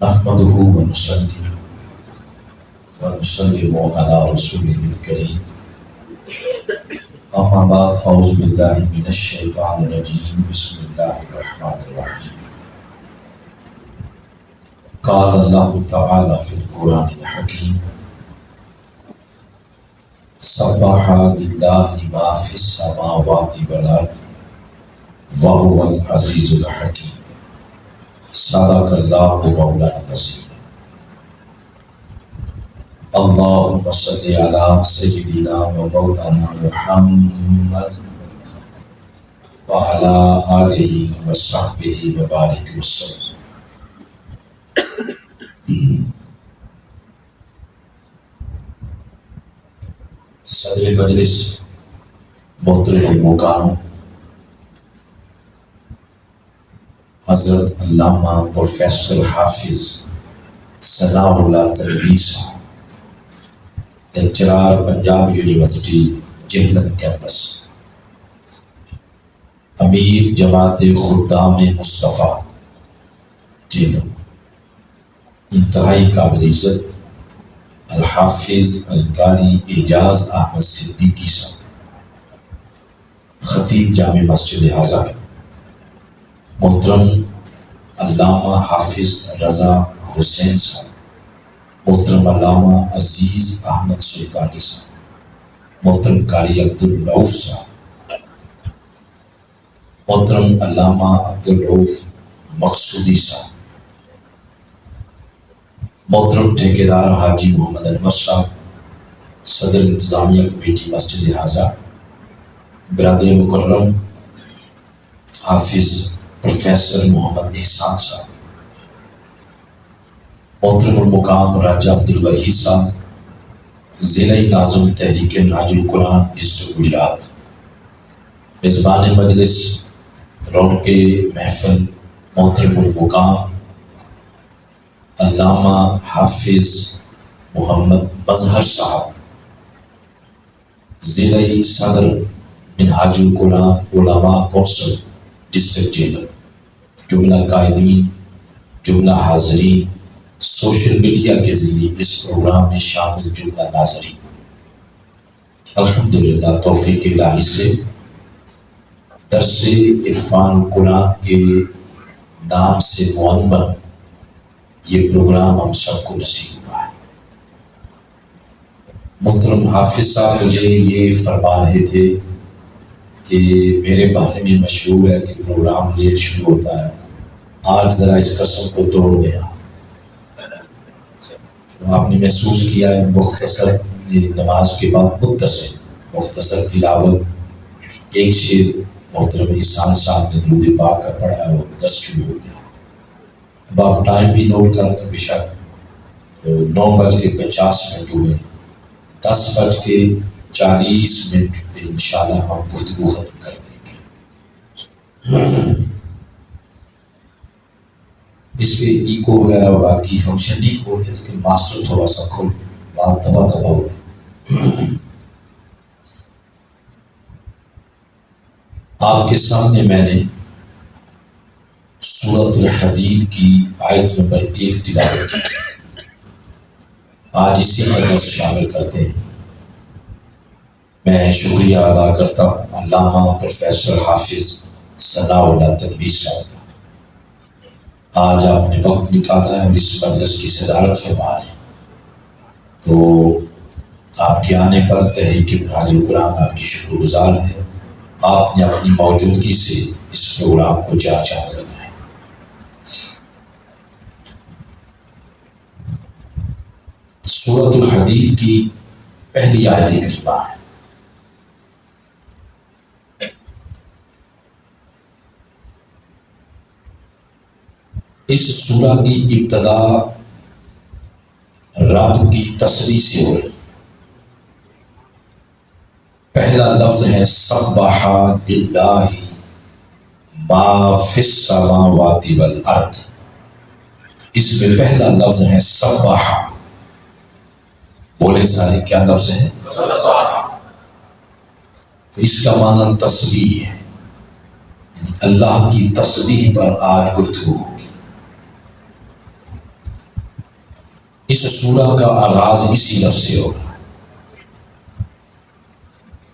نحمده ونصلي ونسلم على رسوله الكريم أما بعد فأعوذ بالله من الشيطان الرجيم بسم الله الرحمن الرحيم قال الله تعالى في القرآن الحكيم سبح لله ما في السماوات والأرض وهو العزيز الحكيم صدق الله مولانا العظيم اللهم صل على سيدنا ومولانا محمد وعلى آله وصحبه وبارك وسلم. صدر مجلس محترم المقام حضرت علامہ پروفیسر حافظ ثناء اللہ تنویری صاحب، lecturer Punjab university Jhelum campus, امیر جماعت خدام مصطفیٰ جہلم، انتہائی قابل عزت الحافظ القاری اعجاز احمد صدیقی صاحب، خطیب جامع مسجد اعظم، محترم علامہ حافظ رضا حسین صاحب، محترم علامہ عزیز احمد سلطانی صاحب، محترم قاری عبدالرؤوف صاحب، محترم علامہ عبدالرؤوف مقصودی صاحب، محترم ٹھیکیدار حاجی محمد انور صاحب، صدر انتظامیہ کمیٹی مسجد اعظم، برادر مکرم حافظ پروفیسر محمد احسان صاحب، محترم المقام راجہ عبدالوحید صاحب، ضلع ناظم تحریک منہاج القرآن ڈسٹرکٹ گجرات، میزبان مجلس رونق محفل محترم المقام علامہ حافظ محمد مظہر صاحب، ضلع صدر منہاج القرآن علماء کونسل ڈسٹرکٹ جیلم، جملہ قائدین، جملہ حاضرین، سوشل میڈیا کے ذریعے اس پروگرام میں شامل جملہ ناظرین، الحمدللہ توفیق الہی سے درس عرفان قرآن کے نام سے معنون یہ پروگرام ہم سب کو نصیب ہوا ہے۔ محترم حافظ صاحب مجھے یہ فرما رہے تھے کہ میرے بارے میں مشہور ہے کہ پروگرام لیٹ شروع ہوتا ہے، آج ذرا اس قسم کو توڑ دیا۔ آپ نے محسوس کیا ہے مختصر نماز کے بعد مختصر تلاوت، ایک شعر محترم احسان صاحب نے درود پاک کا پڑھا اور درس شروع ہو گیا۔ اب آپ ٹائم بھی نوٹ کر لیں، بے شک 9:50 ہوئے، 10:40 پہ انشاءاللہ ہم گفتگو ختم کر دیں گے۔ اس پہ ایکو وغیرہ باقی فنکشن نہیں کھولنے، لیکن ماسٹر تھوڑا سا کھول، بات دبا ہوا۔ آپ کے سامنے میں نے سورۃ الحدید کی آیت نمبر 1 تلاوت کی، آج اسی کا درس شامل کرتے ہیں۔ میں شکریہ ادا کرتا ہوں علامہ پروفیسر حافظ ثناء اللہ تنویری صاحب کا، آج آپ نے وقت نکالا ہے اور اس مجلس کی صدارت فرما رہے ہیں، تو آپ کے آنے پر تحریک منہاج القرآن آپ کی شکر گزار ہے۔ آپ نے اپنی موجودگی سے اس پروگرام کو چار چاند لگائے۔ سورۃ الحدید کی پہلی آیت کریمہ ہے۔ اس سورہ کی ابتدا رب کی تسبیح سے ہو رہی۔ پہلا لفظ ہے سبح للہ ما فی السماوات والارض، اس میں پہلا لفظ ہے سبح۔ بولے سارے کیا لفظ ہے؟ اس کا معنی تسبیح ہے، اللہ کی تسبیح پر آج گفتگو ہوگی۔ اس سورہ کا آغاز اسی لفظ سے ہوگا۔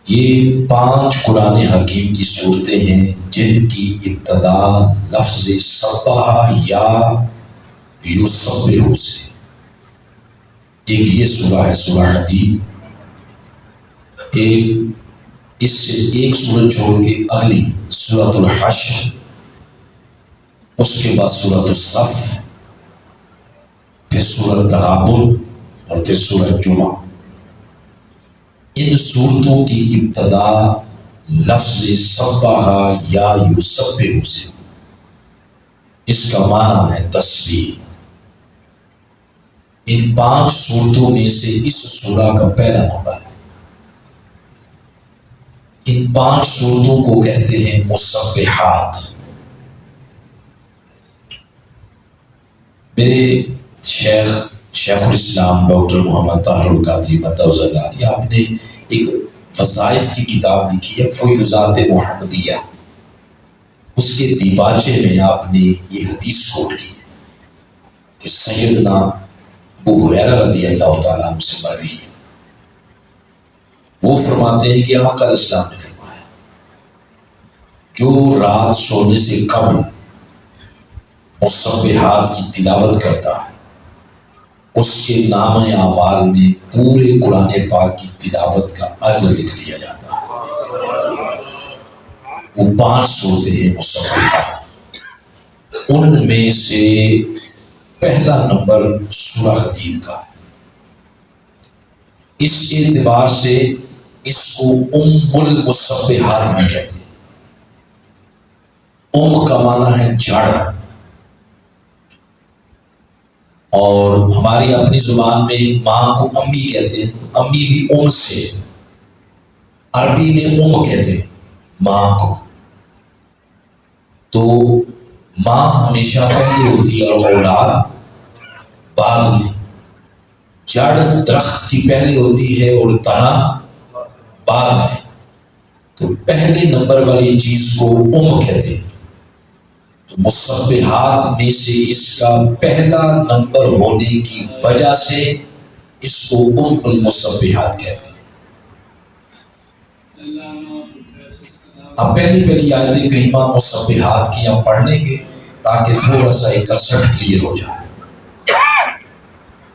یہ 5 قرآن حکیم کی صورتیں ہیں جن کی ابتدا لفظ سبح یا یسبح سے۔ ایک یہ سورہ ہے سورہ حدید، اس سے ایک سورت چھوڑ کے اگلی سورۃ الحشر، اس کے بعد سورۃ الصف، پھر سورۃ تغابن اور پھر سورۃ جمعہ۔ ان صورتوں کی ابتدا لفظ سبح یا یسبح سے۔ اس کا معنی ہے تسبیح۔ ان 5 صورتوں میں سے اس سورہ کا پہلا نمبر ہے۔ ان 5 صورتوں کو کہتے ہیں مسبحات۔ میرے شیخ الاسلام ڈاکٹر محمد طاہر القادری مدظ اللہ علیہ، آپ نے ایک وظائف کی کتاب لکھی ہے فیوضات محمدیہ، اس کے دیباچے میں آپ نے یہ حدیث کوٹ کی ہے کہ سیدنا ابو ہریرہ رضی اللہ تعالیٰ عنہ سے مروی ہے۔ وہ فرماتے ہیں کہ آقا علیہ السلام نے فرمایا، جو رات سونے سے قبل مسبحات کی تلاوت کرتا ہے اس کے نام اعمال میں پورے قرآن پاک کی تلاوت کا اجر لکھ دیا جاتا ہے۔ وہ 5 صورتیں ہیں مسبحات، ان میں سے پہلا نمبر سورہ حدید کا ہے۔ اس اعتبار سے اس کو ام المسبحات بھی کہتے ہیں۔ ام کا معنی ہے جڑ، اور ہماری اپنی زبان میں ماں کو امی کہتے ہیں، تو امی بھی ام سے، عربی میں ام کہتے ہیں ماں کو۔ تو ماں ہمیشہ پہلے ہوتی ہے اور اولاد بعد میں۔ جڑ درخت کی پہلے ہوتی ہے اور تنا بعد میں، تو پہلے نمبر والی چیز کو ام کہتے ہیں۔ تو مسبحات میں سے اس کا پہلا نمبر ہونے کی وجہ سے اس کو ام المسبحات کہتے ہیں۔ اب پہلی آیت کریمہ مسبحات کی ہم پڑھ لیں گے تاکہ تھوڑا سا ایک کنسپٹ کلیئر ہو جائے۔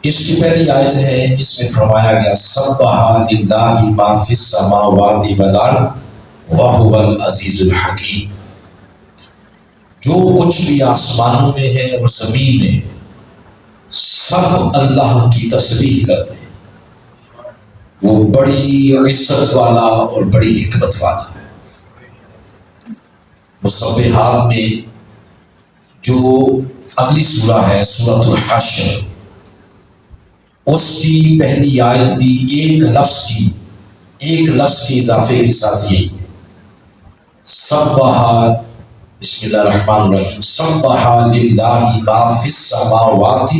اس کی پہلی آیت ہے، اس میں فرمایا گیا سبح للہ ما فی السماوات والارض وہو العزیز الحکیم۔ جو کچھ بھی آسمانوں میں ہے اور زمین میں ہے سب اللہ کی تسبیح کرتے ہیں، وہ بڑی عزت والا اور بڑی حکمت والا ہے۔ مسبحات میں جو اگلی سورہ ہے سورۃ الحشر، اس کی پہلی آیت بھی ایک لفظ کے اضافے کے ساتھ یہی ہے، سبح، بسم اللہ الرحمن الرحیم، سبح للہ ما فی السماوات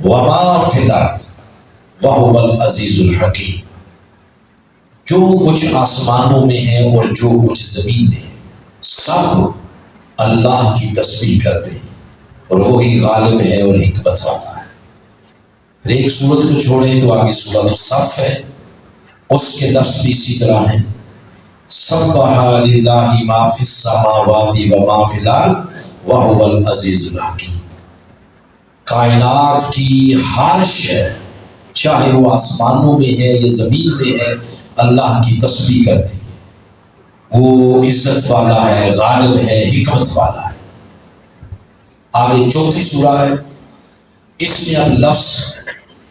وما فی الارض وہو العزیز الحکیم۔ جو کچھ آسمانوں میں ہے اور جو کچھ زمین میں ہے سب اللہ کی تسبیح کرتے ہیں اور وہی غالب ہے اور حکمت والا ہے۔ پھر ایک سورت کو چھوڑیں تو آگے سورۃ الصف ہے، اس کے لفظ بھی اسی طرح ہیں، سبح للہ ما فی السماوات وما فی الارض وہو العزیز الحکیم۔ کائنات کی ہر شے، چاہے وہ آسمانوں میں ہے یا زمین میں ہے، اللہ کی تسبیح کرتی ہے، وہ عزت والا ہے، غالب ہے، حکمت والا ہے۔ آگے چوتھی سورہ ہے، اس میں اب لفظ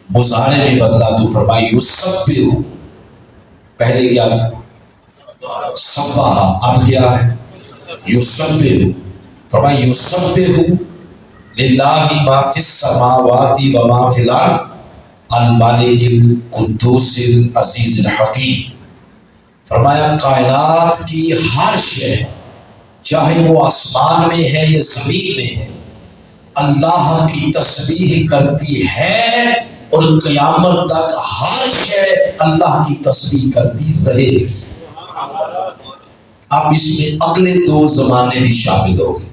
مضارع میں بدلا تو فرمائی یسبح، پہلے کیا تھا سبح، اب کیا ہے یسبح، فرمائی یسبح للہ ما فی السماوات وما فی الارض المالک القدوس العزیز الحکیم۔ فرمایا کائنات کی ہر شے، چاہے وہ آسمان میں ہے یا زمین میں ہے، اللہ کی تسبیح کرتی ہے اور قیامت تک ہر شے اللہ کی تسبیح کرتی رہے گی۔ اب اس میں اگلے 2 زمانے بھی شامل ہو گئے۔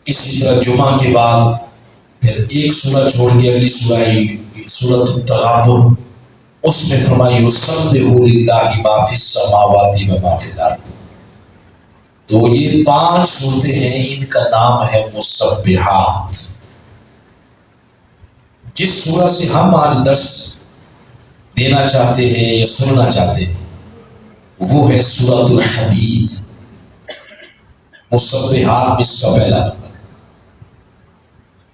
اسی طرح جمعہ کے بعد پھر ایک سورہ چھوڑ کے اگلی سورہ سورۃ التغابن، اس میں فرمائی یسبح للہ ما فی السماوات و ما فی الارض۔ تو یہ 5 صورتیں ہیں، ان کا نام ہے مسبحات۔ جس سورہ سے ہم آج درس دینا چاہتے ہیں یا سننا چاہتے ہیں وہ ہے سورۃ الحدید۔ مسبحات میں اس کا پہلا نمبر۔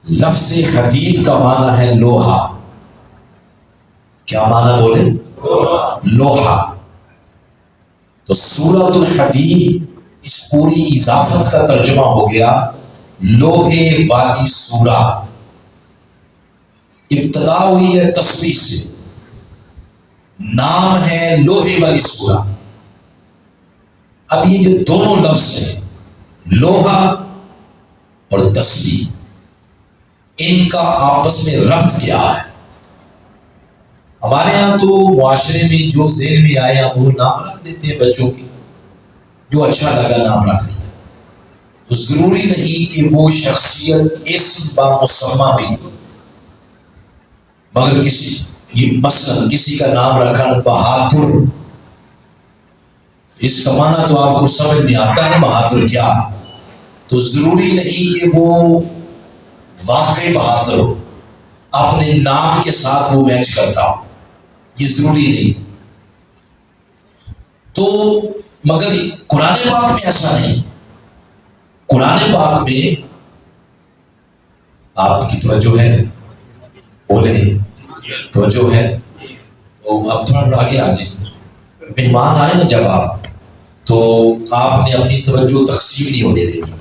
لفظ حدید کا معنی ہے لوہا۔ کیا معنی بولے؟ لوہا۔ تو سورۃ الحدید اس پوری اضافت کا ترجمہ ہو گیا لوہے والی سورہ۔ ابتدا ہوئی ہے تسبیح سے، نام ہے لوہے والی سورہ۔ اب یہ جو دونوں لفظ ہیں لوہا اور تسبیح، ان کا آپس میں ربط کیا ہے؟ ہمارے ہاں تو معاشرے میں جو ذہن میں آئے ہم وہ نام رکھ دیتے ہیں بچوں کی، جو اچھا لگا نام رکھ دیا۔ تو ضروری نہیں کہ وہ شخصیت اسم با مسمہ بھی ہو، مگر مثلا کسی کا نام رکھا بہادر، اس کا معنی تو آپ کو سمجھ میں آتا ہے نا بہادر کیا، تو ضروری نہیں کہ وہ واقعی بہادر ہو، اپنے نام کے ساتھ وہ میچ کرتا ہو، یہ ضروری نہیں۔ تو مگر قرآن پاک میں ایسا نہیں۔ قرآن پاک میں آپ کی توجہ ہے؟ بولے توجہ ہے؟ اب تھوڑا آگے آ جائیں۔ مہمان آئے نا جب آپ، تو آپ نے اپنی توجہ تقسیم نہیں ہونے دینی۔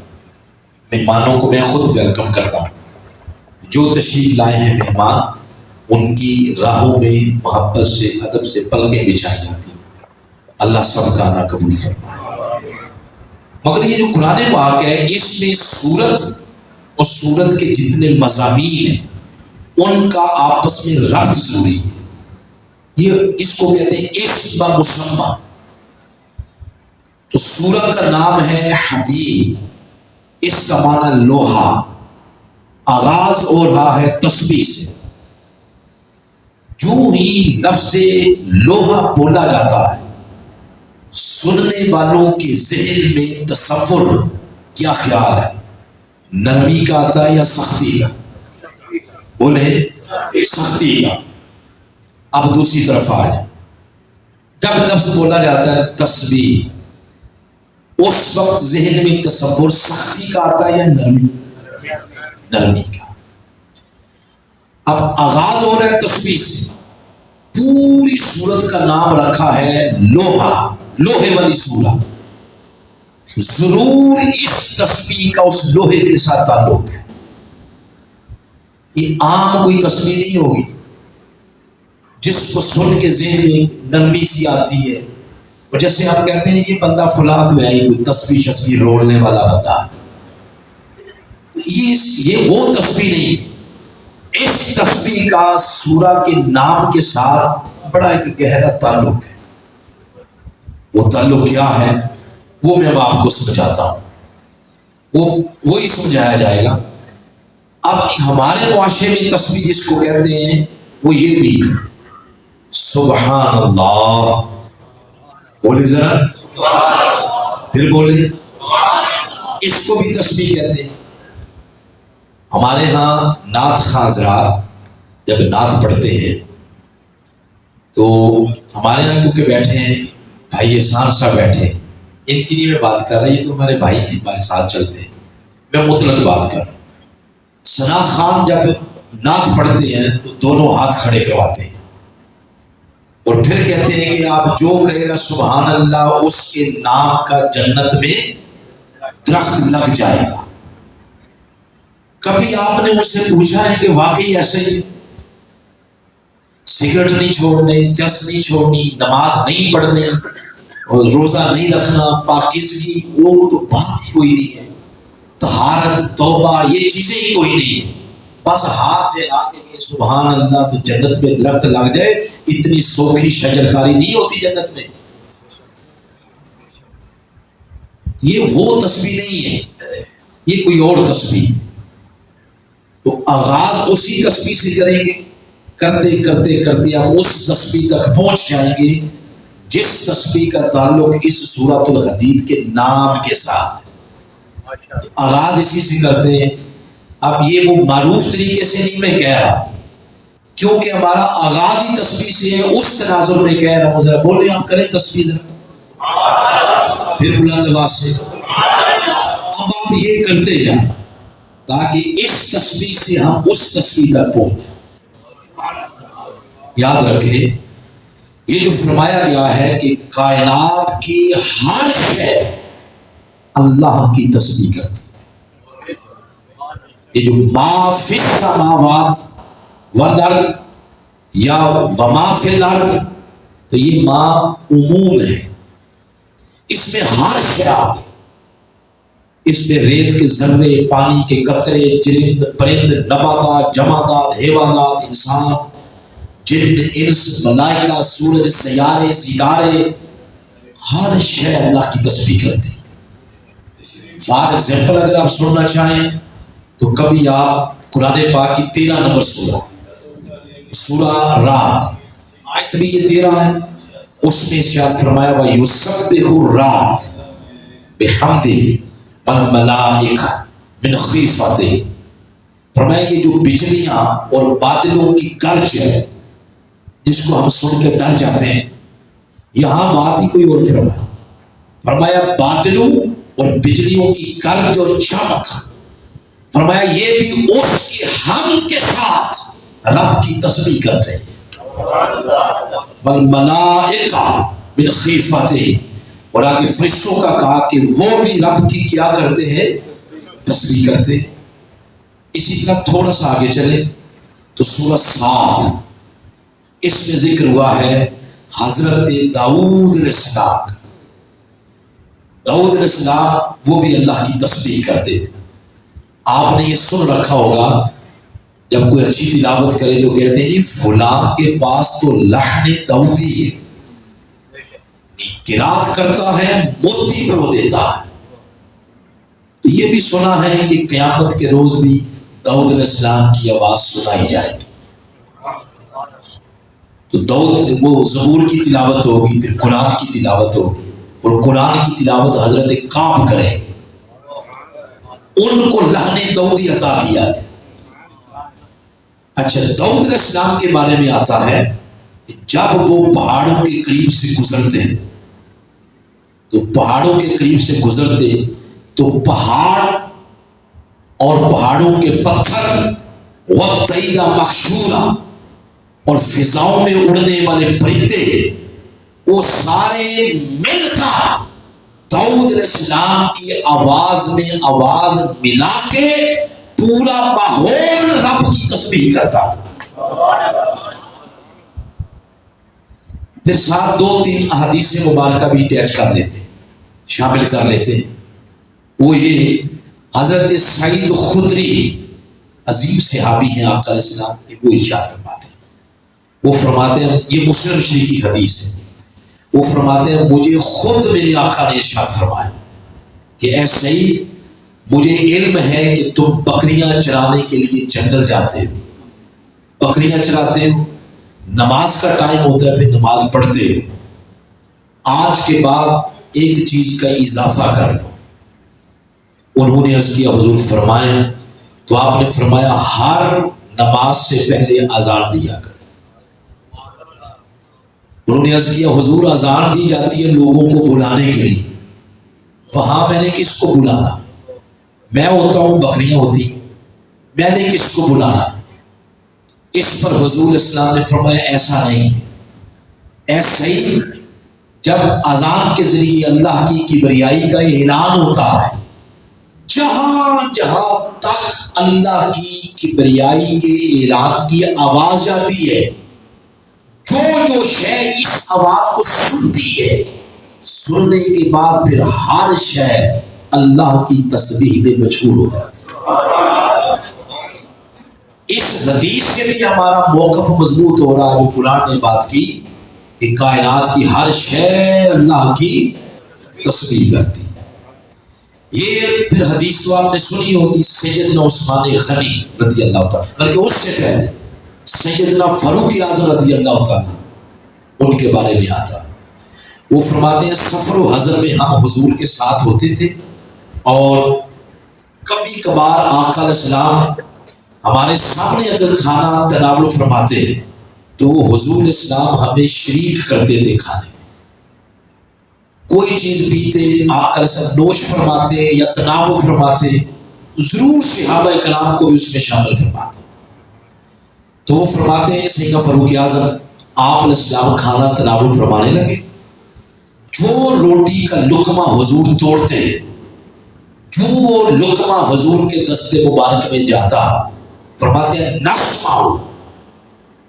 مہمانوں کو میں خود ویلکم کرتا ہوں۔ جو تشریف لائے ہیں مہمان، ان کی راہوں میں محبت سے ادب سے پلکیں بچھائی جاتی ہیں۔ اللہ سب کا نا قبول فرمائے۔ مگر یہ جو قرآن پاک ہے اس میں سورت اور سورت کے جتنے مضامین ہیں ان کا آپس میں ربط ضروری ہے۔ یہ اس کو کہتے ہیں اسم با مسمہ۔ تو سورت کا نام ہے حدید، اس کا معنی لوہا، آغاز ہو رہا ہے تسبیح سے۔ جو ہی لفظ لوہا بولا جاتا ہے سننے والوں کے ذہن میں تصور کیا خیال ہے؟ نرمی کا آتا ہے یا سختی کا؟ بولے سختی کا۔ اب دوسری طرف آ جائیں، جب لفظ بولا جاتا ہے تسبیح، اس وقت ذہن میں تصور سختی کا آتا ہے یا نرمی کا؟ اب آغاز ہو رہا ہے تسبیح سے، پوری سورت کا نام رکھا ہے لوہا، لوہے والی سورہ۔ ضرور اس تسبیح کا اس لوہے کے ساتھ تعلق ہے۔ یہ عام کوئی تسبیح نہیں ہوگی جس کو سن کے ذہن میں نرمی سی آتی ہے، اور جیسے آپ کہتے ہیں کہ بندہ فلاں تو ہے ہی کوئی تسبیح شسبیح رولنے والا بندہ، یہ وہ تسبیح نہیں ہے۔ اس تسبیح کا سورہ کے نام کے ساتھ بڑا ایک گہرا تعلق ہے۔ وہ تعلق کیا ہے وہ میں آپ کو سمجھاتا ہوں، وہی سمجھایا جائے گا۔ اب ہمارے معاشرے میں تسبیح جس کو کہتے ہیں وہ یہ بھی ہے، سبحان اللہ، بولے ذرا، پھر بولے، اس کو بھی تسبیح کہتے ہیں۔ ہمارے ہاں نعت خواں حضرات جب نعت پڑھتے ہیں تو ہمارے یہاں کیونکہ بیٹھے ہیں بھائی احسان صاحب بیٹھے، ان کی نہیں میں بات کر رہا، یہ تو ہمارے بھائی ہیں، ہمارے ساتھ چلتے ہیں، میں مطلق بات کر رہا ہوں۔ ثنا خان جب نعت پڑھتے ہیں تو دونوں ہاتھ کھڑے کرواتے ہیں اور پھر کہتے ہیں کہ آپ جو کہے گا سبحان اللہ اس کے نام کا جنت میں درخت لگ جائے گا۔ کبھی آپ نے مجھ سے پوچھا ہے کہ واقعی ایسے ہی؟ سگریٹ نہیں چھوڑنے، چرس نہیں چھوڑنی، نماز نہیں پڑھنے، اور روزہ نہیں رکھنا، پاکیزگی، وہ تو بات ہی کوئی نہیں ہے۔ طہارت، توبہ، یہ چیزیں ہی کوئی نہیں ہے۔ بس ہاتھ سے لا کے سبحان اللہ تو جنت میں درخت لگ جائے، اتنی سوکھی شجرکاری نہیں ہوتی جنت میں۔ یہ وہ تسبیح نہیں ہے، یہ کوئی اور تسبیح۔ تو آغاز اسی تسبیح سے کریں گے، کرتے کرتے کرتے آپ اس تسبیح تک پہنچ جائیں گے جس تسبیح کا تعلق اس سورۃ الحدید کے نام کے ساتھ ہے۔ تو آغاز اسی سے کرتے ہیں۔ اب یہ وہ معروف طریقے سے نہیں میں کہہ رہا، کیونکہ ہمارا آغاز ہی تسبیح سے ہے، اس تناظر میں کہہ رہا ہوں۔ ذرا بولیں، آپ کریں تسبیح ذرا، پھر بلند آواز سے۔ اب آپ یہ کرتے جائیں تاکہ اس تسبیح سے ہم اس تسبیح تک پہنچیں۔ یاد رکھیں، یہ جو فرمایا گیا ہے کہ کائنات کی ہر شے اللہ کی تسبیح کرتی، یہ جو ما فی السماوات والارض یا وما فی الارض، تو یہ ما عموم ہے، اس میں ہر شے، اس میں ریت کے ذرے، پانی کے قطرے، چرند پرند، نباتات، جمادات، حیوانات، انسان، جن، انس، ملائکہ، سورج، سیارے، ستارے، ہر شے اللہ کی تسبیح کرتی۔ فار ایگزامپل اگر آپ سننا چاہیں تو کبھی آپ قرآن پاک کی 13 نمبر سورہ رات، آیت بھی یہ 13 ہے، اس میں ارشاد فرمایا وَيُسَبِّحُ الرَّعْدُ بِحَمْدِهِ وَالْمَلَائِکَةُ مِنْ خِیفَتِهِ۔ فرمایا یہ جو بجلیاں اور بادلوں کی گرج ہے جس کو ہم سن کے ڈر جاتے ہیں، یہاں بات ہی کوئی اور فرمایا، فرمایا بادلوں اور بجلیوں کی گرج اور چمک، فرمایا یہ بھی اس کی حمد کے ساتھ رب کی تسبیح کرتے ہیں۔ والملائکہ من خیفتہ، اور آگے فرشتوں کا کہا کہ وہ بھی رب کی کیا کرتے ہیں؟ تسبیح کرتے ہیں۔ اسی طرح تھوڑا سا آگے چلے تو سورہ صاد، اس میں ذکر ہوا ہے حضرت داؤد علیہ السلام۔ داؤد علیہ السلام وہ بھی اللہ کی تسبیح کرتے تھے۔ آپ نے یہ سن رکھا ہوگا، جب کوئی اچھی تلاوت کرے تو کہتے ہیں جی فلاں کے پاس تو لحن داؤدی ہے، قرات کرتا ہے موتی پر دیتا ہے۔ تو یہ بھی سنا ہے کہ قیامت کے روز بھی داؤد علیہ السلام کی آواز سنائی جائے گی۔ تو داؤد وہ زبور کی تلاوت ہوگی، پھر قرآن کی تلاوت ہوگی، اور قرآن کی تلاوت حضرت کعب کریں گے، ان کو لحن داؤدی عطا کیا ہے۔ اچھا، داؤد علیہ السلام کے بارے میں آتا ہے کہ جب وہ پہاڑوں کے قریب سے گزرتے ہیں تو پہاڑوں کے قریب سے گزرتے تو پہاڑ اور پہاڑوں کے پتھر وَالطَّيْرَ مَحْشُورًا، اور فضاؤں میں اڑنے والے پرندے، وہ سارے مل کر داؤد علیہ السلام کی آواز میں آواز ملا کے پورا ماحول رب کی تسبیح کرتا تھا۔ پھر ساتھ 2-3 احادیث مبارکہ بھی اٹیچ کر لیتے، شامل کر لیتے ہیں۔ وہ یہ حضرت سعید خدری، عظیم صحابی ہیں آقا علیہ السلام کے، وہ ارشاد فرماتے ہیں، وہ فرماتے ہیں، یہ مسلم شریف کی حدیث ہے، وہ فرماتے ہیں مجھے خود میرے آقا نے ارشاد فرمایا کہ اے سعید، مجھے علم ہے کہ تم بکریاں چرانے کے لیے جنگل جاتے ہو، بکریاں چراتے ہو، نماز کا ٹائم ہوتا ہے پھر نماز پڑھتے ہو، آج کے بعد ایک چیز کا اضافہ کر لو۔ انہوں نے عرض کیا حضور فرمائیں، تو آپ نے فرمایا ہر نماز سے پہلے اذان دیا کر۔ انہوں نے عرض کیا حضور اذان دی جاتی ہے لوگوں کو بلانے کے لیے، وہاں میں نے کس کو بلانا؟ میں ہوتا ہوں، بکریاں ہوتی، میں نے کس کو بلانا؟ اس پر حضور اسلام نے فرمایا ایسا نہیں ہے، ایسا ہی جب اذان کے ذریعے اللہ کی کبریائی کا اعلان ہوتا ہے، جہاں جہاں تک اللہ کی کبریائی کے اعلان کی آواز جاتی ہے، جو جو شے اس آواز کو سنتی ہے، سننے کے بعد پھر ہر شے اللہ کی تسبیح میں مشغول ہو جاتی ہے۔ اس حدیث سے بھی ہمارا موقف مضبوط ہو رہا ہے جو قرآن نے بات کی کہ کائنات کی ہر شے اللہ کی تسبیح کرتی ہے۔ یہ پھر حدیث تو آپ نے سنی ہوگی، سیدنا عثمان غنی رضی اللہ تعالیٰ، بلکہ اس سے پہلے سیدنا فاروق اعظم رضی اللہ تعالیٰ، ان کے بارے میں آتا، وہ فرماتے ہیں سفر و حضر میں ہم حضور کے ساتھ ہوتے تھے، اور کبھی کبھار آقا علیہ السلام ہمارے سامنے اگر کھانا تناول فرماتے تو وہ حضور اسلام ہمیں شریک کرتے تھے کھانے میں، کوئی چیز پیتے آقا علیہ السلام نوش فرماتے یا تناول فرماتے، ضرور صحابہ کرام کو بھی اس میں شامل فرماتے۔ تو وہ فرماتے ہیں سیدنا فاروق اعظم آپ علیہ السلام کھانا تناول فرمانے لگے، جو روٹی کا لقمہ حضور توڑتے، جو وہ لقمہ حضور کے دست مبارک میں جاتا، فرماتے ہیں نسمعو،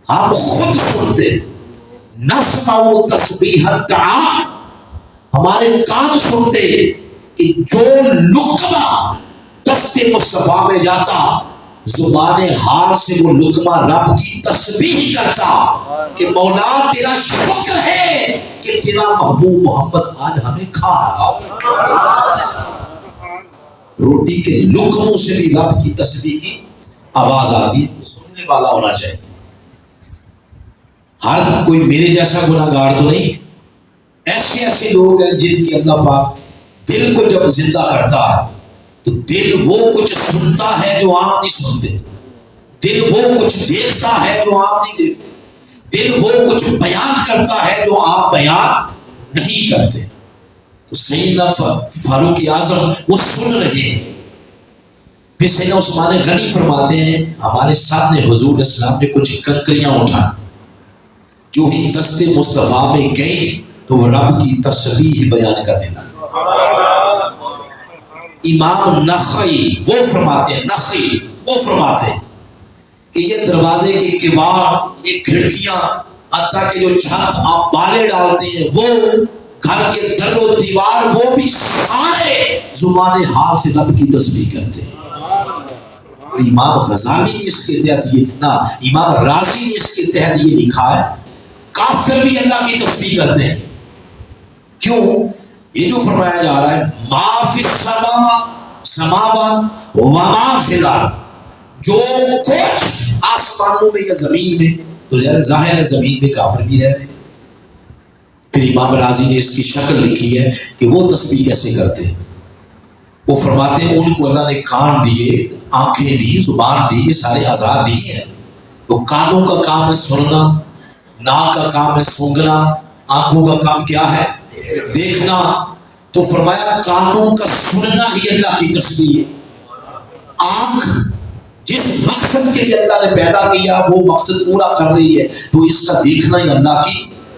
ہم خود سنتے، نسمعو تسبیح الطعام، ہمارے کان سنتے کہ جو لقمہ دست مصطفیٰ میں جاتا، زبان حال سے وہ لقمہ رب کی تسبیح کرتا کہ مولا تیرا شکر ہے کہ تیرا محبوب محمد آج ہمیں کھا رہا۔ روٹی کے لقموں سے بھی رب کی تسبیح کی آواز آتی ہے، سننے والا ہونا چاہیے۔ ہر کوئی میرے جیسا گناہ گار تو نہیں، ایسے ایسے لوگ ہیں جن کے اللہ پاک دل کو جب زندہ کرتا ہے تو دل وہ کچھ سنتا ہے جو آپ نہیں سنتے، دل وہ کچھ دیکھتا ہے جو آپ نہیں دیکھتے، دل وہ کچھ بیان کرتا ہے جو آپ بیان نہیں کرتے۔ تو سیدنا فاروق اعظم وہ سن رہے ہیں، پھر سیدنا عثمان غنی فرماتے ہیں ہمارے سامنے حضور علیہ السلام نے کچھ کنکریاں اٹھا، جو ہی دست مصطفیٰ میں گئی تو وہ رب کی تسبیح بیان کرنے لگا۔ امام نخعی وہ فرماتے ہیں، نخعی وہ فرماتے ہیں کہ یہ دروازے کے کباڑ، یہ کھڑکیاں، حتیٰ کہ جو چھت آپ بالے ڈالتے ہیں، وہ گھر کے در و دیوار، وہ بھی سارے زبان حال سے رب کی تسبیح کرتے ہیں۔ اور امام غزالی نے اس کے تحت امام رازی نے اس کے تحت یہ لکھا ہے کافر بھی اللہ کی تسبیح کرتے ہیں۔ کیوں؟ یہ جو فرمایا جا رہا ہے ما فی السماوات وما فی الارض، جو کچھ آسمانوں میں یا زمین میں، تو ظاہر ہے زمین میں کافر بھی رہ رہے ہیں۔ پھر امام رازی نے اس کی شکل لکھی ہے کہ وہ تسبیح کیسے کرتے ہیں۔ وہ فرماتے ہیں ان کو اللہ نے کان دیے، آنکھیں دی، زبان دی، یہ سارے آزاد دیے ہیں، تو کانوں کا کام ہے سننا، ناک کا کام ہے سونگھنا، آنکھوں کا کام کیا ہے دیکھنا، تو فرمایا کانوں کا سننا ہی اللہ کی تسبیح ہے۔ آنکھ جس مقصد کے لیے اللہ نے پیدا کیا وہ مقصد پورا کر رہی ہے، تو اس کا دیکھنا ہی اللہ کی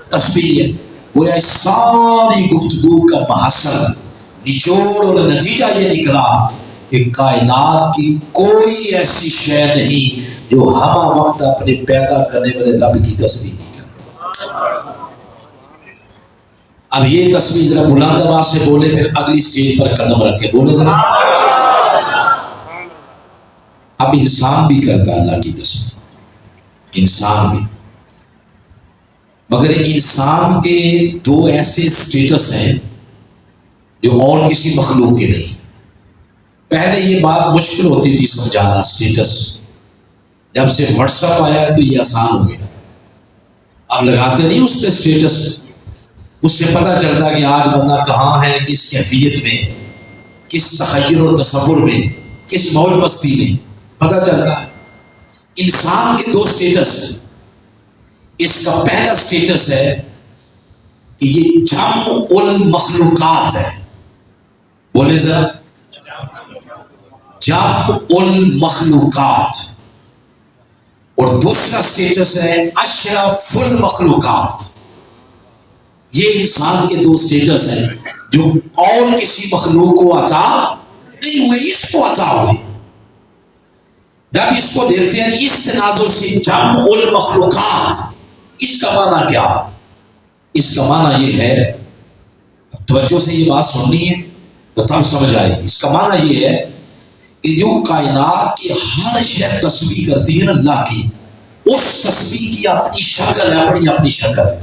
تسبیح ہے۔ گویا اس ساری گفتگو کا محصل، نچوڑ اور نتیجہ یہ نکلا کہ کائنات کی کوئی ایسی شے نہیں جو ہمہ وقت اپنے پیدا کرنے والے رب کی تسبیح نہیں کرتا۔ اب یہ تسبیح ذرا بلند آواز سے بولے، پھر اگلی سٹیج پر قدم رکھ کے بولے ذرا۔ اب انسان بھی کرتا اللہ کی تسبیح، انسان بھی، مگر انسان کے دو ایسے سٹیٹس ہیں جو اور کسی مخلوق کے نہیں۔ پہلے یہ بات مشکل ہوتی تھی سمجھانا سٹیٹس، جب سے واٹس ایپ آیا ہے تو یہ آسان ہو گیا۔ اب لگاتے نہیں اس پہ سٹیٹس، اس سے پتہ چلتا کہ آج بندہ کہاں ہے، کس کیفیت میں، کس تخیل اور تصور میں، کس موج مستی میں، پتہ چلتا ہے۔ انسان کے دو سٹیٹس ہیں۔ اس کا پہلا سٹیٹس ہے کہ یہ جمع المخلوقات ہے، بولے ذرا، جمع المخلوقات۔ اور دوسرا سٹیٹس ہے اشرف المخلوقات۔ یہ انسان کے دو سٹیٹس ہیں جو اور کسی مخلوق کو عطا نہیں ہوئے، اس کو عطا ہوئے۔ جب اس کو دیکھتے ہیں اس تناظر سے جمع المخلوقات، اس کا معنی کیا ہے؟ اس کا معنی یہ ہے، توجہ سے یہ بات سننی ہے تو تب سمجھ آئے گی۔ اس کا معنی یہ ہے کہ جو کائنات کی ہر شے تسبیح کرتی ہے نا اللہ کی، اس تسبیح کی اپنی شکل ہے، اپنی اپنی شکل ہے،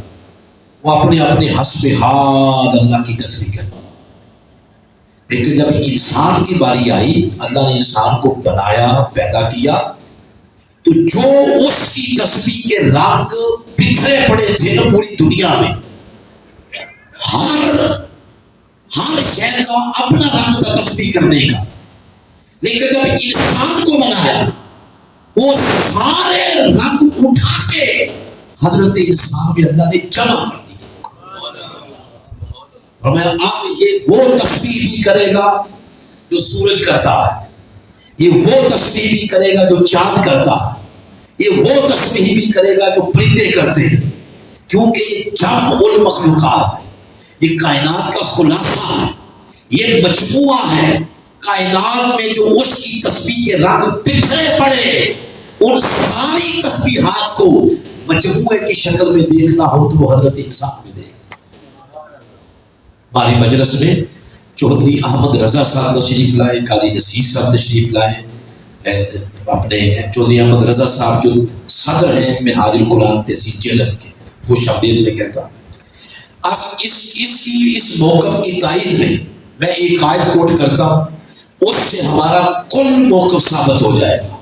وہ اپنے اپنے حسب حال اللہ کی تسبیح کرتی ہے۔ لیکن جب انسان کی باری آئی، اللہ نے انسان کو بنایا، پیدا کیا، تو جو اس کی تسبیح کے رنگ بکھرے پڑے تھے نا پوری دنیا میں، ہر شہر کا اپنا رنگ تھا تسبیح کرنے کا، لیکن جب انسان کو بنایا وہ سارے رنگ اٹھا کے حضرت انسان میں اللہ نے جمع کر دیا۔ اور میں اب یہ وہ تسبیح بھی کرے گا جو سورج کرتا ہے، یہ وہ تسبیح بھی کرے گا جو چاند کرتا ہے، یہ وہ تسبیح بھی کرے گا جو پرندے کرتے ہیں، کیونکہ یہ جمع المخلوقات ہے، یہ کائنات کا خلاصہ ہے، یہ مجموعہ ہے۔ کائنات میں جو اس کی تسبیح کے رنگ بکھرے پڑے، ان ساری تسبیحات کو مجموعے کی شکل میں دیکھنا ہو تو وہ حضرت انسان میں دیکھنا۔ ہماری مجلس میں چودھری احمد رضا صاحب تشریف لائے، قاضی نصیر صاحب تشریف لائے، اپنے چودھری احمد رضا صاحب جو صدر ہیں منہاج القرآن تحصیل جہلم کے، خوش آمدید میں کہتا ہوں۔ اب اس موقف کی تائید میں ایک آیت کوٹ کرتا ہوں، اس سے ہمارا کل موقف ثابت ہو جائے گا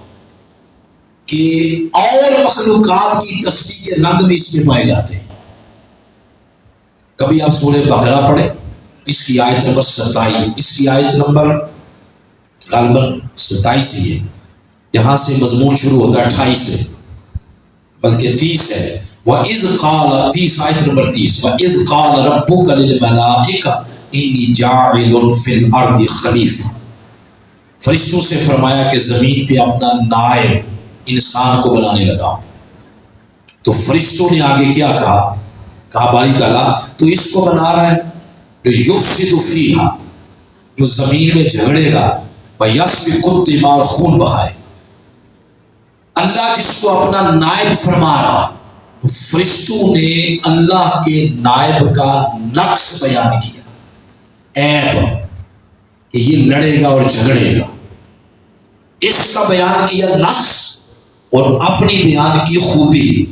کہ اور مخلوقات کی تسبیح کے رنگ بھی اس میں پائے جاتے ہیں۔ کبھی آپ سورہ بقرہ پڑھیں، اس کی آیت نمبر 27، اس کی آیت نمبر غالباً 27 ہی ہے، یہاں سے مضمون شروع ہوتا ہے 28 سے، بلکہ 30 ہے۔ وَإِذْ قَالَ 30 آیت نمبر 30، وَإِذْ قَالَ رَبُّكَ لِلْمَلَائِكَةِ إِنِّي جَاعِلٌ فِي الْأَرْضِ خَلِيفَةً، فرشتوں سے فرمایا کہ زمین پہ اپنا نائب انسان کو بنانے لگا۔ تو فرشتوں نے آگے کیا کہا باری تعالیٰ تو اس کو بنا رہا ہے جو یفسد فیہا، جو زمین میں جھگڑے گا، ویسفک الدماء، خون بہائے۔ اللہ جس کو اپنا نائب فرما رہا، تو فرشتوں نے اللہ کے نائب کا نقص بیان کیا، عیب کہ یہ لڑے گا اور جھگڑے گا، اس کا بیان کیا نقص، اور اپنی بیان کی خوبی۔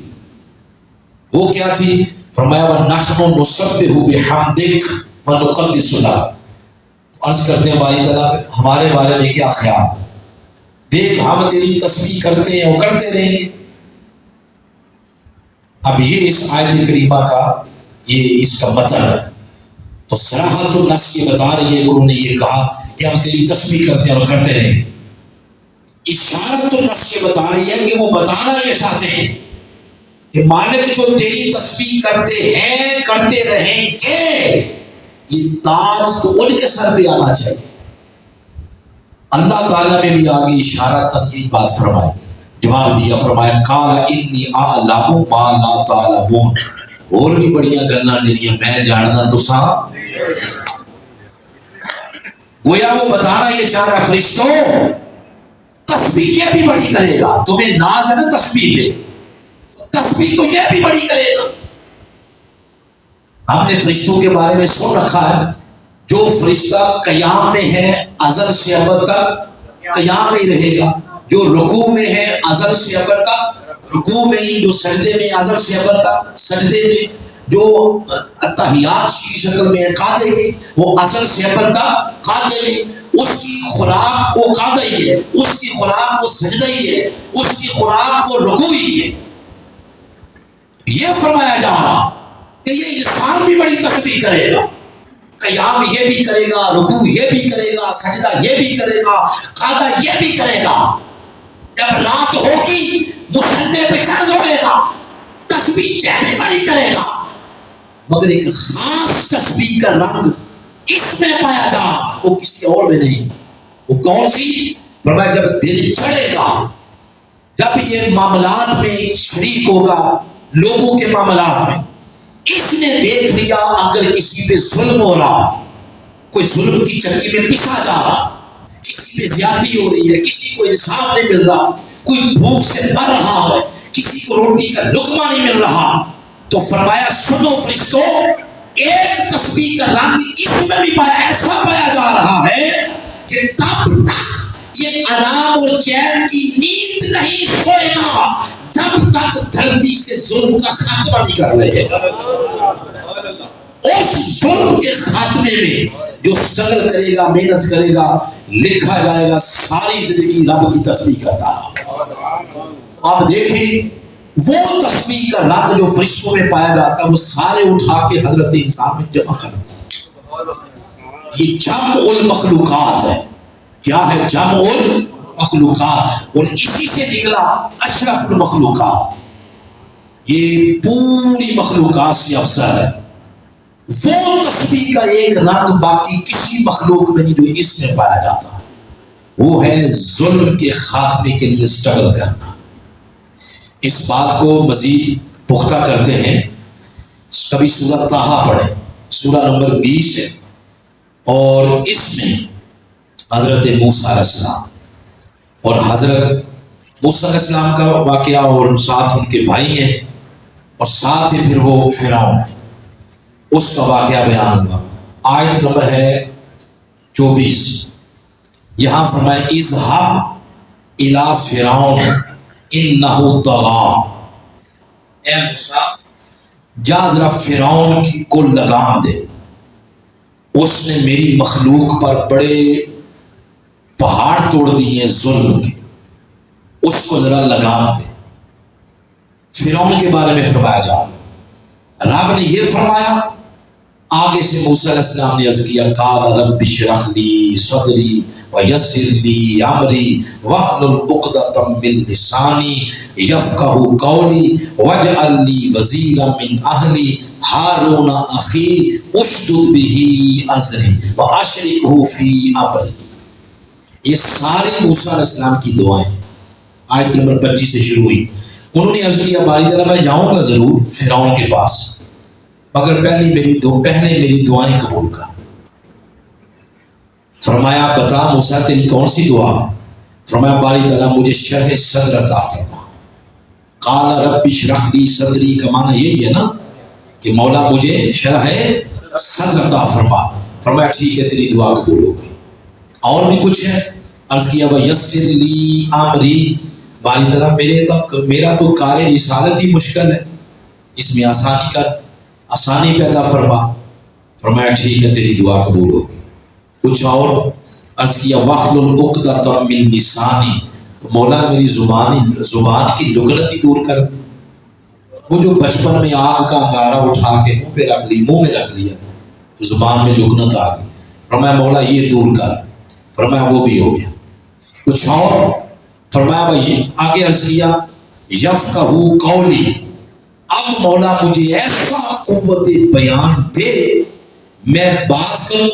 وہ کیا تھی؟ فرمایا وَنَحْنُ نُسَبِّحُ بِحَمْدِكَ وَنُقَدِّسُ لَكَ۔ عرض کرتے ہیں باری تعالیٰ ہمارے بارے میں کیا خیال، دیکھ ہم تیری تسبیح کرتے ہیں اور کرتے رہیں۔ اب یہ اس آیت کریمہ کا یہ اس کا مطلب ہے، تو صراحت النص یہ بتا رہی ہے کہ انہوں نے یہ کہا کہ ہم تیری تسبیح کرتے ہیں اور کرتے رہیں۔ اشارت النص یہ بتا رہی ہے کہ وہ بتانا یہ چاہتے ہیں کہ مالک جو تیری تسبیح کرتے ہیں، کرتے رہیں گے، یہ تاج تو ان کے سر پہ آنا چاہیے۔ اللہ تعالیٰ نے بھی آگے اشارہ یہ بات فرمائی، جواب دیا، فرمایا قال انی اعلم ما لا تعلمون، اور بھی بڑیاں گلاں جڑیاں میں جاننا تو سا۔ گویا وہ بتانا یہ چاہ رہا ہے فرشتوں تسبیح یہ بھی بڑی کرے گا، تمہیں ناز ہے نا تسبیح پہ، تسبیح تو یہ بھی بڑی کرے گا۔ ہم نے فرشتوں کے بارے میں سن رکھا ہے، جو فرشتہ قیام میں ہے ازل سے ابد تک قیام میں ہی رہے گا، جو رکوع میں ہے ازل سے ابد تک رکوع میں ہی، جو سجدے میں ازل سے ابد تک سجدے میں، جو تحیات کی شکل میں قاعدے میں وہ ازل سے ابد تک قاعدے میں، اس کی خوراک وہ قاعدہ ہی ہے، اس کی خوراک وہ سجدہ ہی ہے، اس کی خوراک وہ رکوع ہی ہے۔ یہ فرمایا جا رہا کہ یہ انسان بھی بڑی تسبیح کرے گا، قیام یہ بھی کرے گا، رکوع یہ بھی کرے گا، سجدہ یہ بھی کرے گا، قاعدہ یہ بھی کرے گا۔ جب رات ہوگی مصلے پہ چڑھ دوڑے گا، تسبیح یہ بھی بڑی کرے گا، مگر ایک خاص تسبیح کا رنگ اس میں پایا جا رہا، وہ کسی اور میں نہیں۔ وہ کون سی؟ فرمایا جب دل چڑھے گا، جب یہ معاملات میں شریک ہوگا، لوگوں کے معاملات میں، اس نے دیکھ لیا اگر کسی پہ ظلم ہو رہا، کوئی ظلم کی چکی میں پسا جا رہا، کسی پہ زیادتی ہو رہی ہے، کسی کو انصاف نہیں مل رہا، کوئی بھوک سے مر رہا ہے، کسی کو روٹی کا لقمہ نہیں مل رہا، تو فرمایا سنو فرشتوں، ایک تسبیح کا رنگ اس میں بھی ایسا پایا جا رہا ہے کہ تب تک یہ آرام اور چین کی نیند نہیں سوئے گا جب تک دھرتی سے ظلم کا خاتمہ نہیں کر رہے۔ اس ظلم کے خاتمے میں جو سٹرگل کرے گا، محنت کرے گا، لکھا جائے گا ساری زندگی رب کی تسبیح کرتا رہا۔ آپ دیکھیں وہ تسبیح کا رنگ جو فرشتوں میں پایا جاتا ہے وہ سارے اٹھا کے حضرت انسان میں جمع کر دیتا ہے۔ یہ جمع المخلوقات ہے۔ کیا ہے؟ جمع المخلوقات، اور اسی سے نکلا اشرف المخلوقات۔ یہ پوری مخلوقات سے افضل ہے۔ وہ تسبیح کا ایک رنگ باقی کسی مخلوق میں نہیں جو اس میں پایا جاتا ہے، وہ ہے ظلم کے خاتمے کے لیے سٹرگل کرنا۔ اس بات کو مزید پختہ کرتے ہیں، کبھی سورہ طٰہٰ پڑھیں، سورہ نمبر 20 ہے، اور اس میں حضرت موسیٰ علیہ السلام اور حضرت موسیٰ علیہ السلام کا واقعہ، اور ساتھ ان کے بھائی ہیں، اور ساتھ ہی پھر وہ فرعون ہے، اس کا واقعہ بیان ہوگا۔ آیت نمبر ہے 24، یہاں فرمائے اذهب الی فرعون انہ طغی، اے موسیٰ جا ذرا فرعون کو لگام دے، اس نے میری مخلوق پر بڑے پہاڑ توڑ دیے ظلم کے، اس کو ذرا لگام دے۔ فرعون کے بارے میں فرمایا جا رہا، رب نے یہ فرمایا، آگے سے موسیٰ علیہ السلام نے عرض کیا قال رب اشرح لی صدری ویسر لی امری واحلل عقدۃ من لسانی یفقہوا قولی واجعل لی وزیرا من اہلی ہارون اخی اشدد بہ ازری واشرکہ فی امری۔ یہ ساری موسیٰ علیہ السلام کی دعائیں آیت نمبر 25 سے شروع ہوئی۔ انہوں نے عرض کیا باری تعالیٰ میں جاؤں گا ضرور فرعون کے پاس، مگر پہلے میری دعائیں قبول کر۔ فرمایا بتا موسیٰ تیری کون سی دعا ہے؟ فرمایا باری تعالیٰ مجھے شرح صدر عطا فرما۔ قال رب اشرح لی صدری کا معنی یہی ہے نا کہ مولا مجھے شرح صدر عطا فرما۔ فرمایا ٹھیک ہے تیری دعا قبول ہو گئی۔ اور بھی کچھ ہے، عرض کیا ویسر لی امری، باری تعالیٰ میرا تو کار رسالت ہی مشکل ہے، اس میں آسانی پیدا فرما۔ فرمایا ٹھیک ہے تیری دعا قبول ہو گئی۔ کچھ اور عرض کیا واحلل عقدۃ من لسانی، تو مولا میری زبان کی لغنتی دور کر۔ وہ جو بچپن میں آگ کا انگارہ اٹھا کے منہ میں رکھ لیا تو زبان میں لغنت آ گئی، فرمایا مولا یہ دور کر۔ فرمایا وہ بھی ہو گیا۔ کچھ اور فرمایا بھائی آگے عرض کیا یفقہوا قولی، اب مولا مجھے ایسا قوت بیان دے میں بات کروں،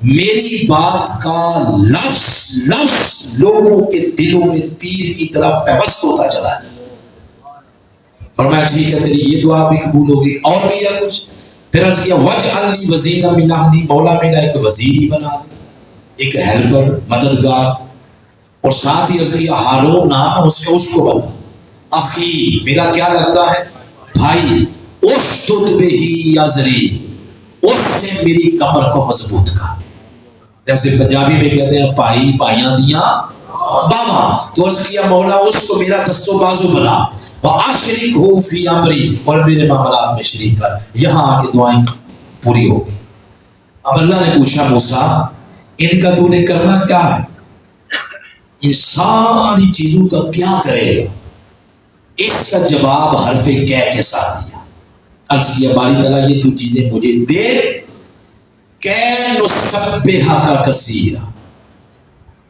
میری بات کا لفظ لوگوں کے دلوں میں تیر کی طرح پیوست ہوتا چلا ہے۔ فرمایا ٹھیک ہے تیری یہ دعا بھی قبول ہوگی۔ اور بھی ہے کچھ، پھر عرض کیا واجعل لی وزیرا من اہلی، مولا میرا ایک وزیر ہی بنا دے، ایک ہیلپر، مددگار، اور ساتھ ہی عرض کیا ہارون نام ہے اس کو بنا، اخی میرا کیا لگتا ہے بھائی، اشدد بہ ازری، اس سے میری کمر کو مضبوط کر۔ جیسے پنجابی میں کہتے ہیں بھائی بھائیاں دیاں باواں، تو عرض کیا مولا اس کو میرا دست و بازو بنا، واشرکہ فی امری، اور میرے معاملات میں شریک کر۔ یہاں آ کے دعائیں پوری ہو گئی۔ اب اللہ نے پوچھا موسیٰ ان کا تو نے کرنا کیا ہے؟ ان ساری چیزوں کا کیا کرے گا؟ اس کا جواب حرف کہہ کے ساتھ دیا۔ عرض کیا باری تعالیٰ یہ تو چیزیں مجھے دے، کہ نسبحہ کا کثیرا،